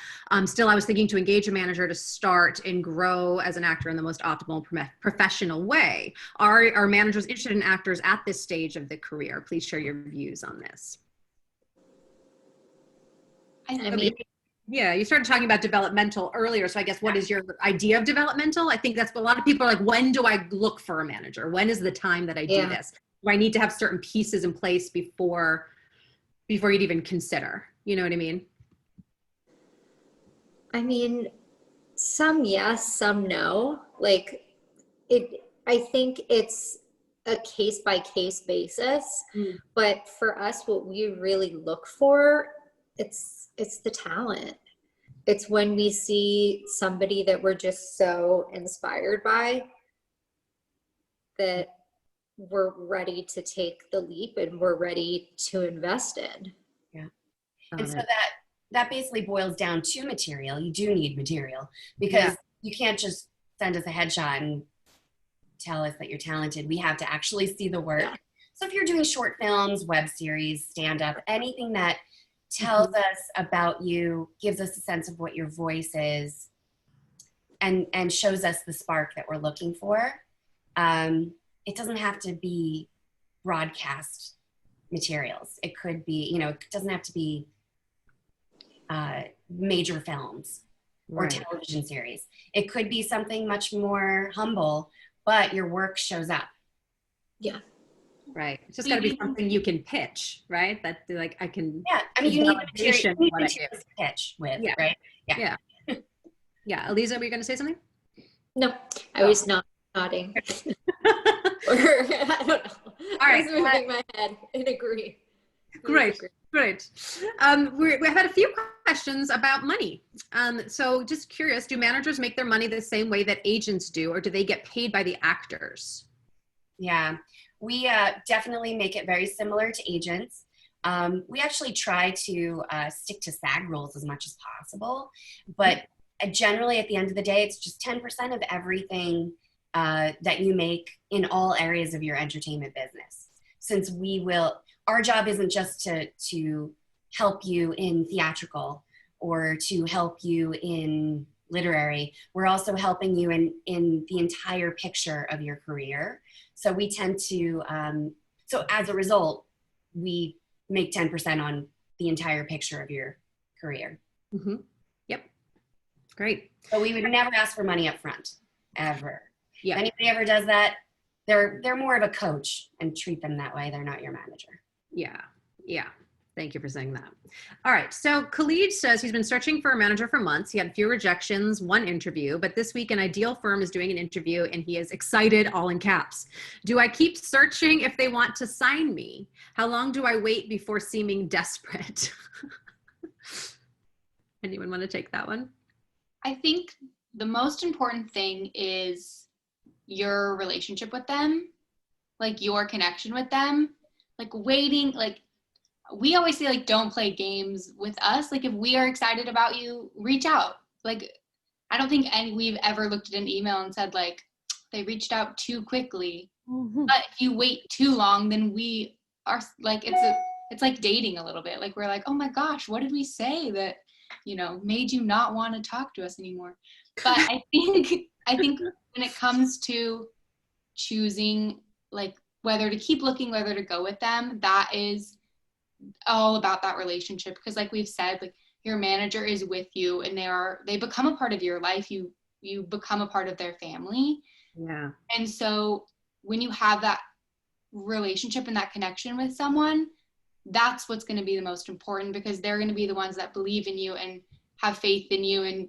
Still, I was thinking to engage a manager to start and grow as an actor in the most optimal professional way. Are managers interested in actors at this stage of the career? Please share your views on this. I mean, yeah, you started talking about developmental earlier. So I guess what is your idea of developmental? I think that's what a lot of people are like, when do I look for a manager? When is the time that I do this? Do I need to have certain pieces in place before you'd even consider? You know what I mean? I mean, some yes, some no. Like I think it's a case by case basis, but for us, what we really look for, it's the talent. It's when we see somebody that we're just so inspired by that we're ready to take the leap and we're ready to invest in. Yeah. And so that basically boils down to material. You do need material because you can't just send us a headshot and tell us that you're talented. We have to actually see the work. Yeah. So if you're doing short films, web series, stand-up, anything that tells us about you, gives us a sense of what your voice is, and shows us the spark that we're looking for. It doesn't have to be broadcast materials. It could be, you know, it doesn't have to be major films or television series. It could be something much more humble, but your work shows up. Yeah. Right. It's just got to be something you can pitch, right? That like I can. Yeah. I mean, you need material to pitch with, right? Yeah. Yeah. Yeah. Eliza, were you going to say something? No, I was not nodding. Or I don't know. All right. I was moving my head and agree. Great. Great. We've had a few questions about money. So just curious, do managers make their money the same way that agents do, or do they get paid by the actors? Yeah, we definitely make it very similar to agents. We actually try to stick to SAG rules as much as possible, but generally at the end of the day, it's just 10% of everything that you make in all areas of your entertainment business. since our job isn't just to help you in theatrical or to help you in literary, we're also helping you in the entire picture of your career. So we tend to, so as a result, we make 10% on the entire picture of your career. Mm-hmm. Yep. Great. But we would never ask for money up front, ever. Yeah. If anybody ever does that, they're more of a coach, and treat them that way. They're not your manager. Yeah. Yeah. Thank you for saying that. All right. So Khalid says he's been searching for a manager for months. He had a few rejections, one interview, but this week an ideal firm is doing an interview and he is excited, all in caps. Do I keep searching if they want to sign me? How long do I wait before seeming desperate? Anyone want to take that one? I think the most important thing is your relationship with them, like your connection with them, like waiting, like we always say, like, don't play games with us. Like if we are excited about you, reach out. Like, I don't think we've ever looked at an email and said like, they reached out too quickly. Mm-hmm. But if you wait too long, then we are like, it's like dating a little bit. Like we're like, oh my gosh, what did we say that, you know, made you not want to talk to us anymore? But I think when it comes to choosing like whether to keep looking, whether to go with them, that is all about that relationship. Because like we've said, like your manager is with you and they become a part of your life. You become a part of their family. Yeah. And so when you have that relationship and that connection with someone, that's what's going to be the most important, because they're going to be the ones that believe in you and have faith in you and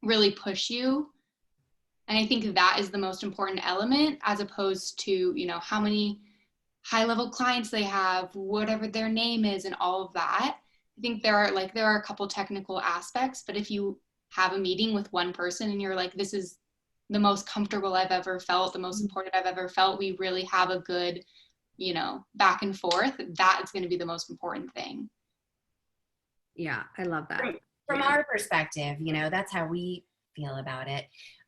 really push you. And I think that is the most important element, as opposed to, you know, how many high-level clients they have, whatever their name is, and all of that. I think there are a couple technical aspects, but if you have a meeting with one person and you're like, this is the most comfortable I've ever felt, the most supported I've ever felt, we really have a good, you know, back and forth, that is going to be the most important thing. Yeah, I love that. From our perspective, you know, that's how we feel about it,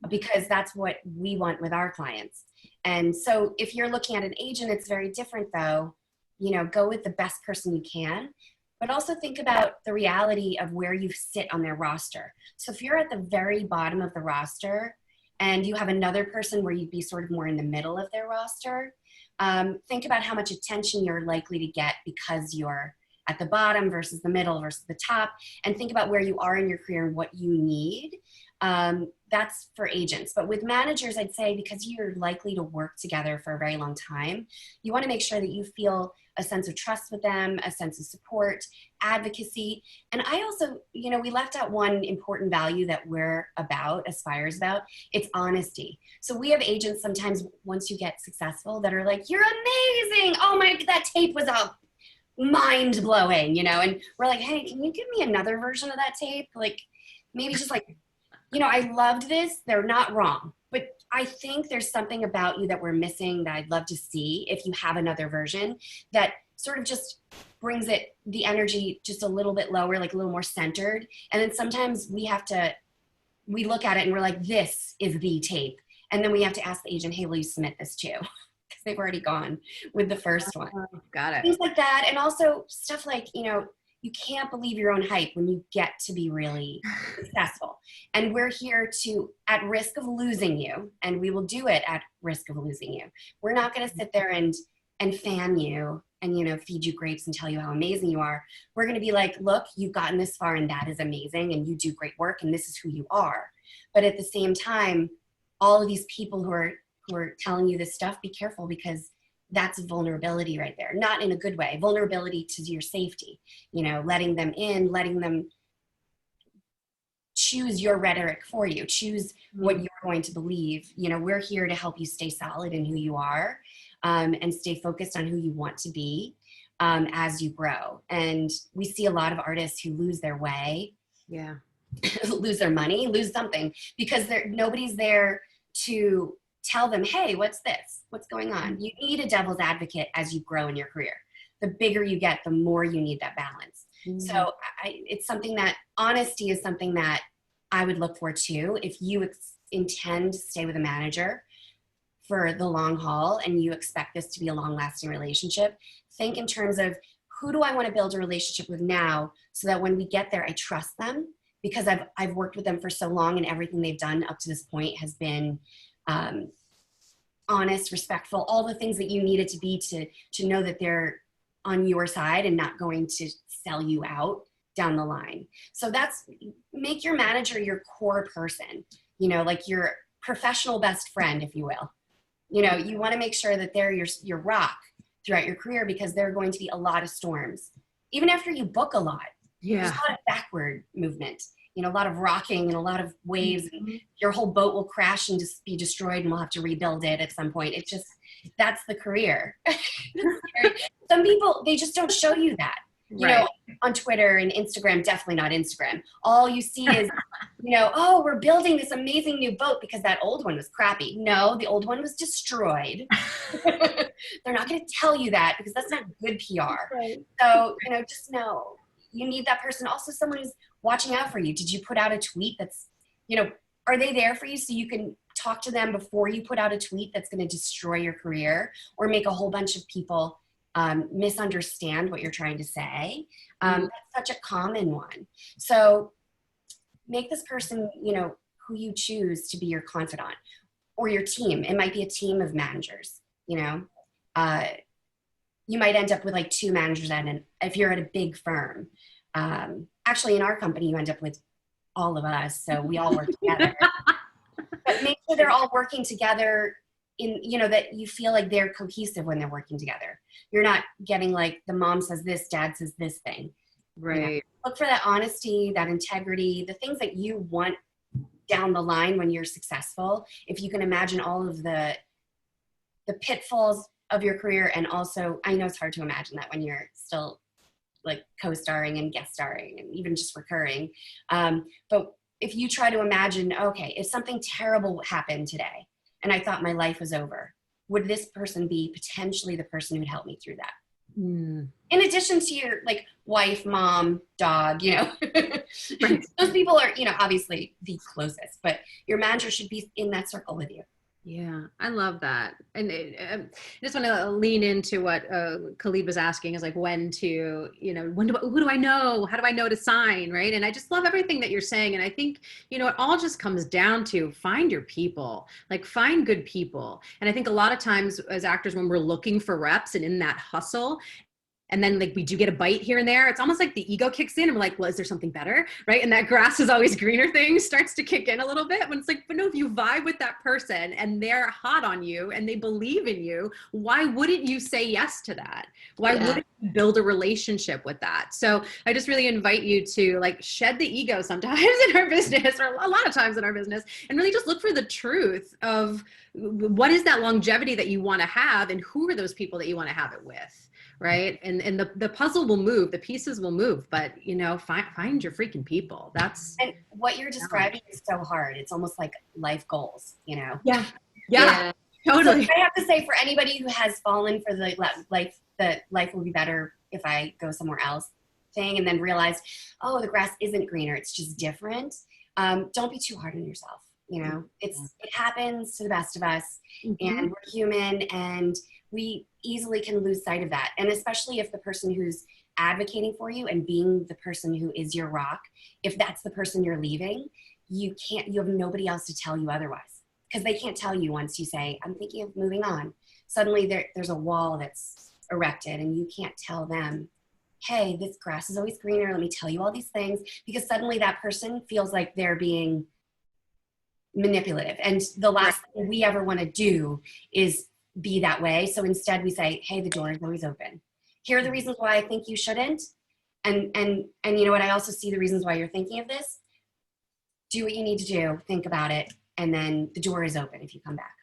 because that's what we want with our clients. And so if you're looking at an agent, it's very different though. You know, go with the best person you can, but also think about the reality of where you sit on their roster. So if you're at the very bottom of the roster and you have another person where you'd be sort of more in the middle of their roster, think about how much attention you're likely to get because you're at the bottom versus the middle versus the top, and think about where you are in your career and what you need. That's for agents. But with managers, I'd say, because you're likely to work together for a very long time, you want to make sure that you feel a sense of trust with them, a sense of support, advocacy. And I also, you know, we left out one important value that we're about, Aspire is about, it's honesty. So we have agents sometimes, once you get successful, that are like, you're amazing. Oh my, that tape was up. Mind blowing, you know, and we're like, hey, can you give me another version of that tape? Like, maybe just like, you know, I loved this. They're not wrong, but I think there's something about you that we're missing that I'd love to see if you have another version that sort of just brings it, the energy just a little bit lower, like a little more centered. And then sometimes we look at it and we're like, this is the tape. And then we have to ask the agent, hey, will you submit this too? Because they've already gone with the first one. Got it. Things like that. And also stuff like, you know, you can't believe your own hype when you get to be really successful. And we're here to, at risk of losing you, and we will do it at risk of losing you. We're not going to sit there and fan you and, you know, feed you grapes and tell you how amazing you are. We're going to be like, look, you've gotten this far and that is amazing and you do great work and this is who you are. But at the same time, all of these people who are telling you this stuff, be careful, because that's vulnerability right there. Not in a good way, vulnerability to your safety, you know, letting them in, letting them choose your rhetoric for you, choose what you're going to believe. You know, we're here to help you stay solid in who you are, and stay focused on who you want to be as you grow. And we see a lot of artists who lose their way, lose their money, lose something, because nobody's there to tell them, hey, what's this? What's going on? You need a devil's advocate as you grow in your career. The bigger you get, the more you need that balance. So it's something that, honesty is something that I would look for too. If you intend to stay with a manager, for the long haul and you expect this to be a long-lasting relationship, think in terms of, who do I want to build a relationship with now so that when we get there, I trust them, because I've worked with them for so long and everything they've done up to this point has been honest, respectful, all the things that you needed to be to know that they're on your side and not going to sell you out down the line. So make your manager your core person, like your professional best friend, if you will. You want to make sure that they're your rock throughout your career, because there are going to be a lot of storms. Even after you book a lot, there's a lot of backward movement, a lot of rocking and a lot of waves, and your whole boat will crash and just be destroyed and we'll have to rebuild it at some point. That's the career. Some people, they just don't show you that. On Twitter and Instagram, definitely not Instagram. All you see is, oh, we're building this amazing new boat because that old one was crappy. No, the old one was destroyed. They're not going to tell you that because that's not good PR. Right. So, just know you need that person. Also, someone who's watching out for you. Did you put out a tweet that's, are they there for you so you can talk to them before you put out a tweet that's going to destroy your career or make a whole bunch of people misunderstand what you're trying to say? That's such a common one. So make this person, who you choose to be your confidant, or your team. It might be a team of managers, you might end up with like 2 managers if you're at a big firm. Actually, in our company, you end up with all of us. So we all work together. But make sure they're all working together in, that you feel like they're cohesive when they're working together. You're not getting like the mom says this, dad says this thing. Right. Look for that honesty, that integrity, the things that you want down the line when you're successful. If you can imagine all of the pitfalls of your career, and also, I know it's hard to imagine that when you're still like co-starring and guest starring and even just recurring. But if you try to imagine, okay, if something terrible happened today and I thought my life was over, would this person be potentially the person who'd help me through that? In addition to your like wife, mom, dog, right. Those people are, obviously the closest, but your manager should be in that circle with you. Yeah, I love that. And I just want to lean into what Khalid was asking, is like who do I know? How do I know to sign, right? And I just love everything that you're saying. And I think, it all just comes down to find your people, like find good people. And I think a lot of times as actors, when we're looking for reps and in that hustle, and then like we do get a bite here and there, it's almost like the ego kicks in and we're like, well, is there something better? Right. And that grass is always greener thing starts to kick in a little bit when it's like, but no, if you vibe with that person and they're hot on you and they believe in you, why wouldn't you say yes to that? Why wouldn't you build a relationship with that? So I just really invite you to like shed the ego sometimes in our business, or a lot of times in our business, and really just look for the truth of what is that longevity that you want to have and who are those people that you want to have it with. Right. And the puzzle will move, the pieces will move, but find your freaking people. And what you're describing is so hard. It's almost like life goals, Yeah. So Totally. I have to say, for anybody who has fallen for the life will be better if I go somewhere else thing, and then realize, oh, the grass isn't greener, it's just different. Don't be too hard on yourself. It happens to the best of us, and we're human, and we easily can lose sight of that. And especially if the person who's advocating for you and being the person who is your rock, if that's the person you're leaving, you have nobody else to tell you otherwise, because they can't tell you once you say, I'm thinking of moving on. Suddenly there's a wall that's erected and you can't tell them, hey, this grass is always greener, let me tell you all these things, because suddenly that person feels like they're being manipulative. And the last thing we ever want to do is be that way. So instead we say, hey, the door is always open. Here are the reasons why I think you shouldn't. And you know what? I also see the reasons why you're thinking of this. Do what you need to do, think about it, and then the door is open if you come back.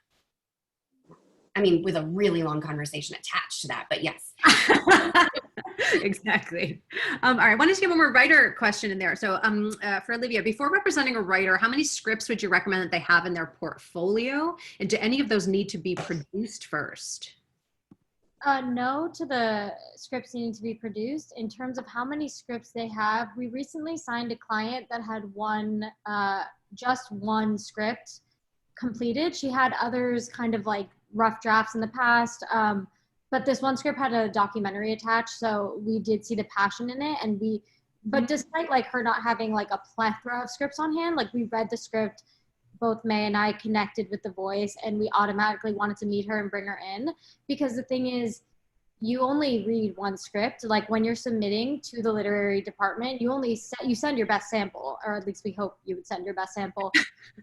I mean, with a really long conversation attached to that, but yes. Exactly. All right. I wanted to get one more writer question in there. So for Olivia, before representing a writer, how many scripts would you recommend that they have in their portfolio? And do any of those need to be produced first? No to the scripts needing to be produced. In terms of how many scripts they have, we recently signed a client that had just one script completed. She had others kind of like rough drafts in the past. But this one script had a documentary attached, so we did see the passion in it. And but despite like her not having like a plethora of scripts on hand, like we read the script, both May and I connected with the voice, and we automatically wanted to meet her and bring her in, because the thing is, you only read one script. Like when you're submitting to the literary department, you send your best sample, or at least we hope you would send your best sample.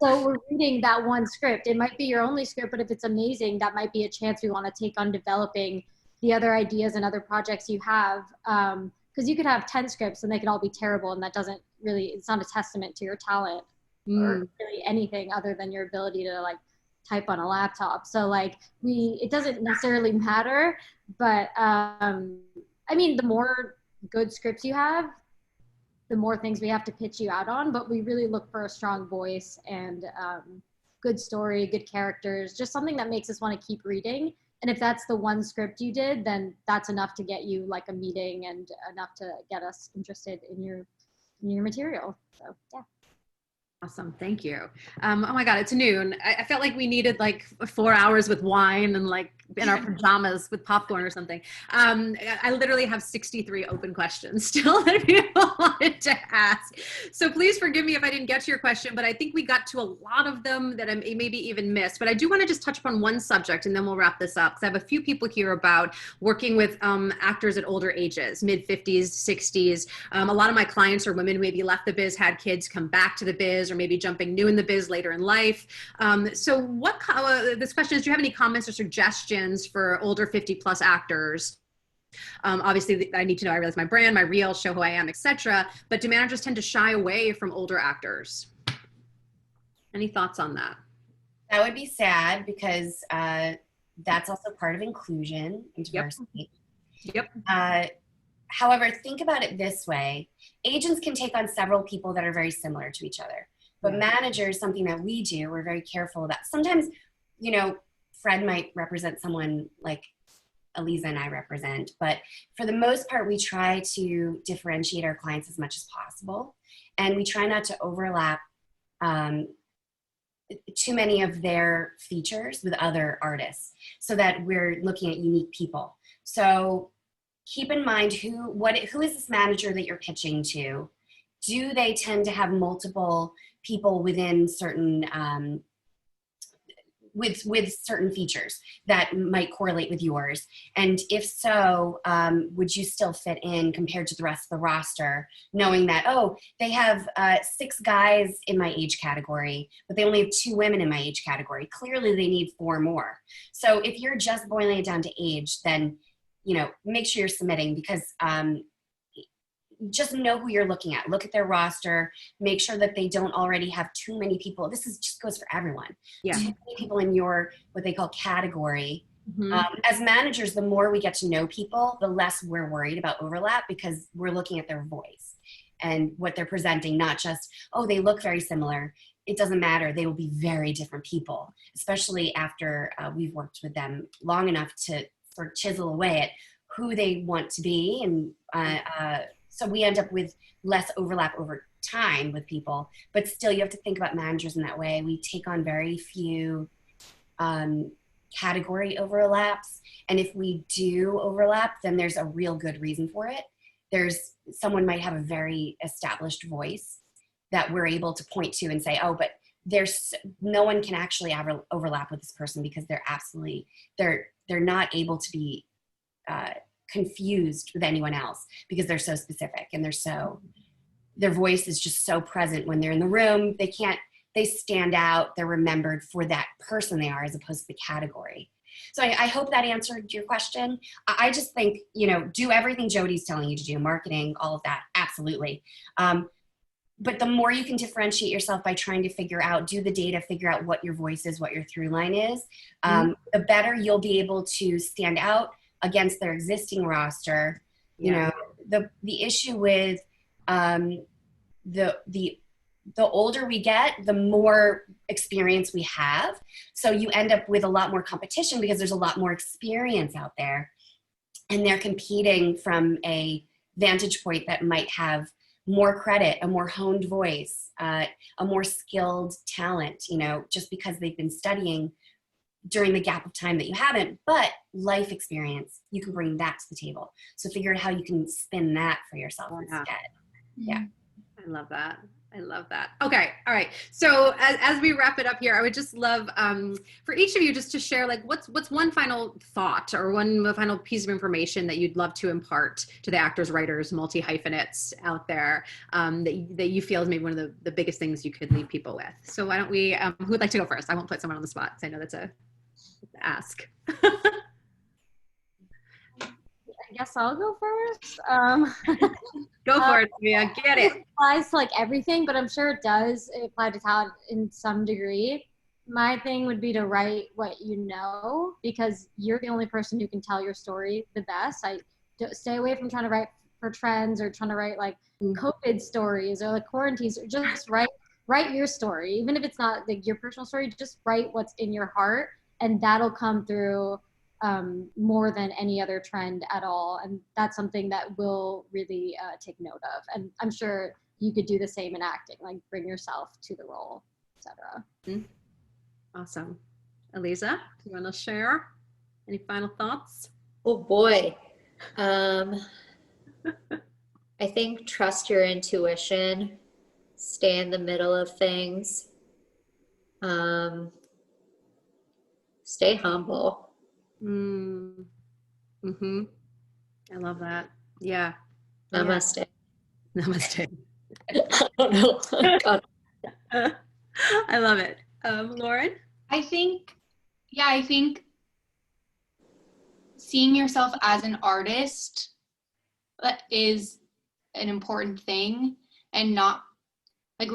So we're reading that one script. It might be your only script, but if it's amazing, that might be a chance we want to take on developing the other ideas and other projects you have. Because you could have 10 scripts and they could all be terrible, and that doesn't really, it's not a testament to your talent or really anything other than your ability to like type on a laptop. So like it doesn't necessarily matter, but I mean, the more good scripts you have, the more things we have to pitch you out on, but we really look for a strong voice and good story, good characters, just something that makes us want to keep reading. And if that's the one script you did, then that's enough to get you like a meeting and enough to get us interested in your material. So yeah. Awesome. Thank you. Oh my God, it's noon. I felt like we needed like 4 hours with wine and like in our pajamas with popcorn or something. I literally have 63 open questions still that people wanted to ask. So please forgive me if I didn't get to your question, but I think we got to a lot of them that I maybe even missed. But I do want to just touch upon one subject and then we'll wrap this up, because I have a few people here about working with actors at older ages, mid-50s, 60s. A lot of my clients are women who maybe left the biz, had kids, come back to the biz, or maybe jumping new in the biz later in life. So this question is, do you have any comments or suggestions for older 50 plus actors? Obviously I need to know, I realize my brand, my reel, show who I am, etc. But do managers tend to shy away from older actors? Any thoughts on that? That would be sad, because that's also part of inclusion and diversity. Yep. However, think about it this way. Agents can take on several people that are very similar to each other. But managers, something that we do, we're very careful about. Sometimes, you know, Fred might represent someone like Eliza and I represent, but for the most part, we try to differentiate our clients as much as possible. And we try not to overlap too many of their features with other artists, so that we're looking at unique people. So keep in mind who is this manager that you're pitching to? Do they tend to have multiple people within certain with certain features that might correlate with yours? And if so, would you still fit in compared to the rest of the roster, knowing that, oh, they have 6 guys in my age category, but they only have 2 women in my age category. Clearly they need 4 more. So if you're just boiling it down to age, then, you know, make sure you're submitting, because just know who you're looking at. Look at their roster. Make sure that they don't already have too many people. This just goes for everyone. Yeah. Too many people in your, what they call category. Mm-hmm. As managers, the more we get to know people, the less we're worried about overlap, because we're looking at their voice and what they're presenting, not just, oh, they look very similar. It doesn't matter. They will be very different people, especially after we've worked with them long enough to sort of chisel away at who they want to be. And so we end up with less overlap over time with people, but still you have to think about managers in that way. We take on very few category overlaps. And if we do overlap, then there's a real good reason for it. Someone might have a very established voice that we're able to point to and say, oh, but no one can actually overlap with this person, because they're not able to be confused with anyone else, because they're so specific and their voice is just so present when they're in the room. They stand out, they're remembered for that person they are, as opposed to the category. So I hope that answered your question. I just think, you know, do everything Jodie's telling you to do, marketing, all of that, absolutely. But the more you can differentiate yourself by trying to do the data, figure out what your voice is, what your through line is, the better you'll be able to stand out against their existing roster. You know, the issue with the older we get, the more experience we have. So you end up with a lot more competition, because there's a lot more experience out there, and they're competing from a vantage point that might have more credit, a more honed voice, a more skilled talent, you know, just because they've been studying during the gap of time that you haven't, but life experience, you can bring that to the table. So figure out how you can spin that for yourself instead. Yeah. I love that. I love that. Okay. All right. So as we wrap it up here, I would just love for each of you just to share like what's one final thought or one final piece of information that you'd love to impart to the actors, writers, multi-hyphenates out there that you feel is maybe one of the biggest things you could leave people with. So why don't we, who would like to go first? I won't put someone on the spot because I know that's a ask. I guess I'll go first. Go for it, Mia. Get it. It applies to like everything, but I'm sure it does apply to talent in some degree. My thing would be to write what you know, because you're the only person who can tell your story the best. Stay away from trying to write for trends or trying to write like COVID stories or like quarantines. Just write your story, even if it's not like your personal story. Just write what's in your heart, and that'll come through more than any other trend at all. And that's something that we'll really take note of. And I'm sure you could do the same in acting, like bring yourself to the role, etc. Awesome. Eliza, do you want to share any final thoughts? Oh boy. I think trust your intuition, stay in the middle of things, stay humble. Mm-hmm. I love that. Yeah. Namaste. Yeah. Namaste. I don't know. God. I love it. Lauren? I think seeing yourself as an artist is an important thing, and not like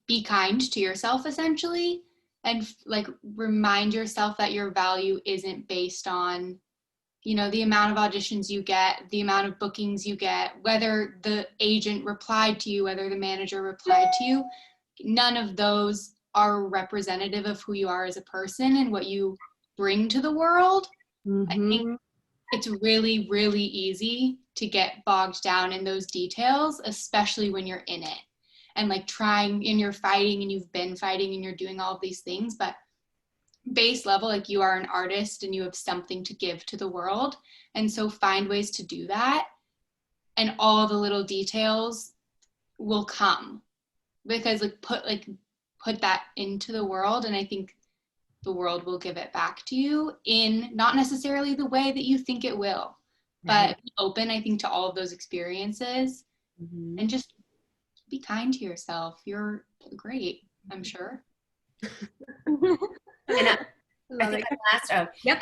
be kind to yourself essentially, and like remind yourself that your value isn't based on, you know, the amount of auditions you get, the amount of bookings you get, whether the agent replied to you, whether the manager replied to you. None of those are representative of who you are as a person and what you bring to the world. I think it's really, really easy to get bogged down in those details, especially when you're in it and like trying and you're fighting and you've been fighting and you're doing all of these things. But base level, like you are an artist and you have something to give to the world. And so find ways to do that, and all the little details will come, because like put that into the world, and I think the world will give it back to you in not necessarily the way that you think it will, but be open, I think, to all of those experiences, and just be kind to yourself. You're great, I'm sure. And I think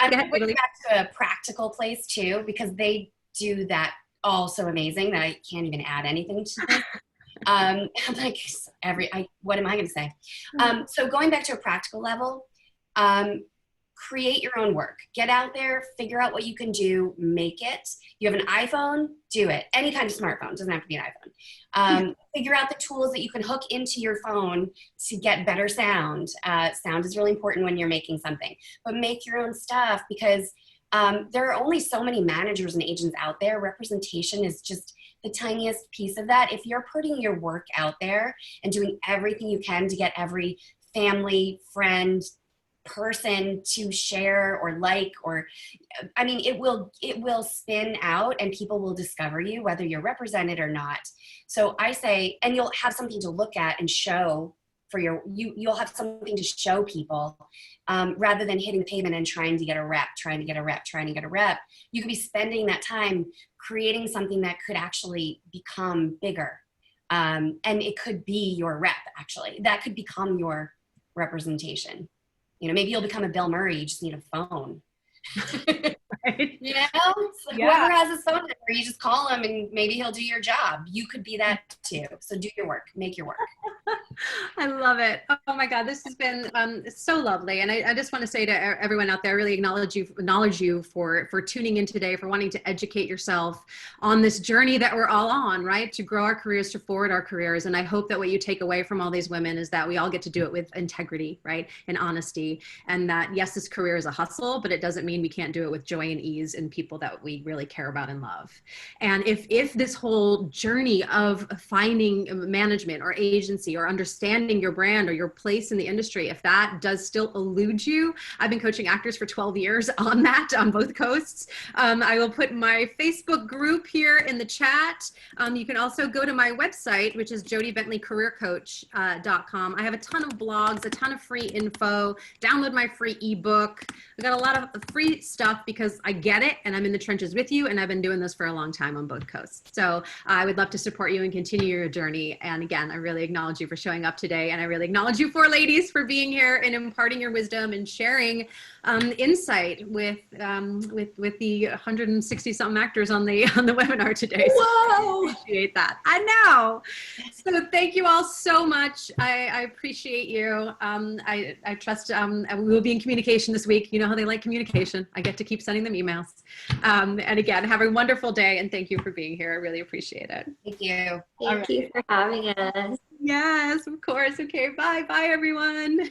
I'm going back to a practical place too, because they do that all so amazing that I can't even add anything to this. I'm like, what am I going to say? So going back to a practical level, create your own work. Get out there, figure out what you can do, make it. You have an iPhone, do it. Any kind of smartphone, doesn't have to be an iPhone. Figure out the tools that you can hook into your phone to get better sound. Sound is really important when you're making something, but make your own stuff, because there are only so many managers and agents out there. Representation is just the tiniest piece of that. If you're putting your work out there and doing everything you can to get every family, friend, person to share or like, or I mean, it will spin out and people will discover you whether you're represented or not. So I say, and you'll have something to look at and show for you'll have something to show people, rather than hitting the pavement and trying to get a rep. You could be spending that time creating something that could actually become bigger, and it could be your rep. Actually, that could become your representation. You know, maybe you'll become a Bill Murray. You just need a phone. Right? You know, so whoever has his phone number, you just call him and maybe he'll do your job. You could be that too. So do your work, make your work. I love it. Oh my God, this has been so lovely. And I just want to say to everyone out there, I really acknowledge you for tuning in today, for wanting to educate yourself on this journey that we're all on, right? To grow our careers, to forward our careers. And I hope that what you take away from all these women is that we all get to do it with integrity, right? And honesty. And that, yes, this career is a hustle, but it doesn't mean we can't do it with joy and ease and people that we really care about and love. And if this whole journey of finding management or agency or understanding your brand or your place in the industry, if that does still elude you, I've been coaching actors for 12 years on that, on both coasts. I will put my Facebook group here in the chat. You can also go to my website, which is jodiebentleycareercoach.com. I have a ton of blogs, a ton of free info. Download my free ebook. I've got a lot of free stuff because I get it and I'm in the trenches with you, and I've been doing this for a long time on both coasts. So I would love to support you and continue your journey. And again, I really acknowledge you for showing up today, and I really acknowledge you four ladies for being here and imparting your wisdom and sharing insight with the 160 something actors on the webinar today. So Whoa! I appreciate that. I know. So thank you all so much. I appreciate you. I trust we will be in communication this week. You know how they like communication. I get to keep sending them emails. And again, have a wonderful day, and thank you for being here. I really appreciate it. Thank you. Thank you for having us. Yes, of course. Okay, bye. Bye, everyone.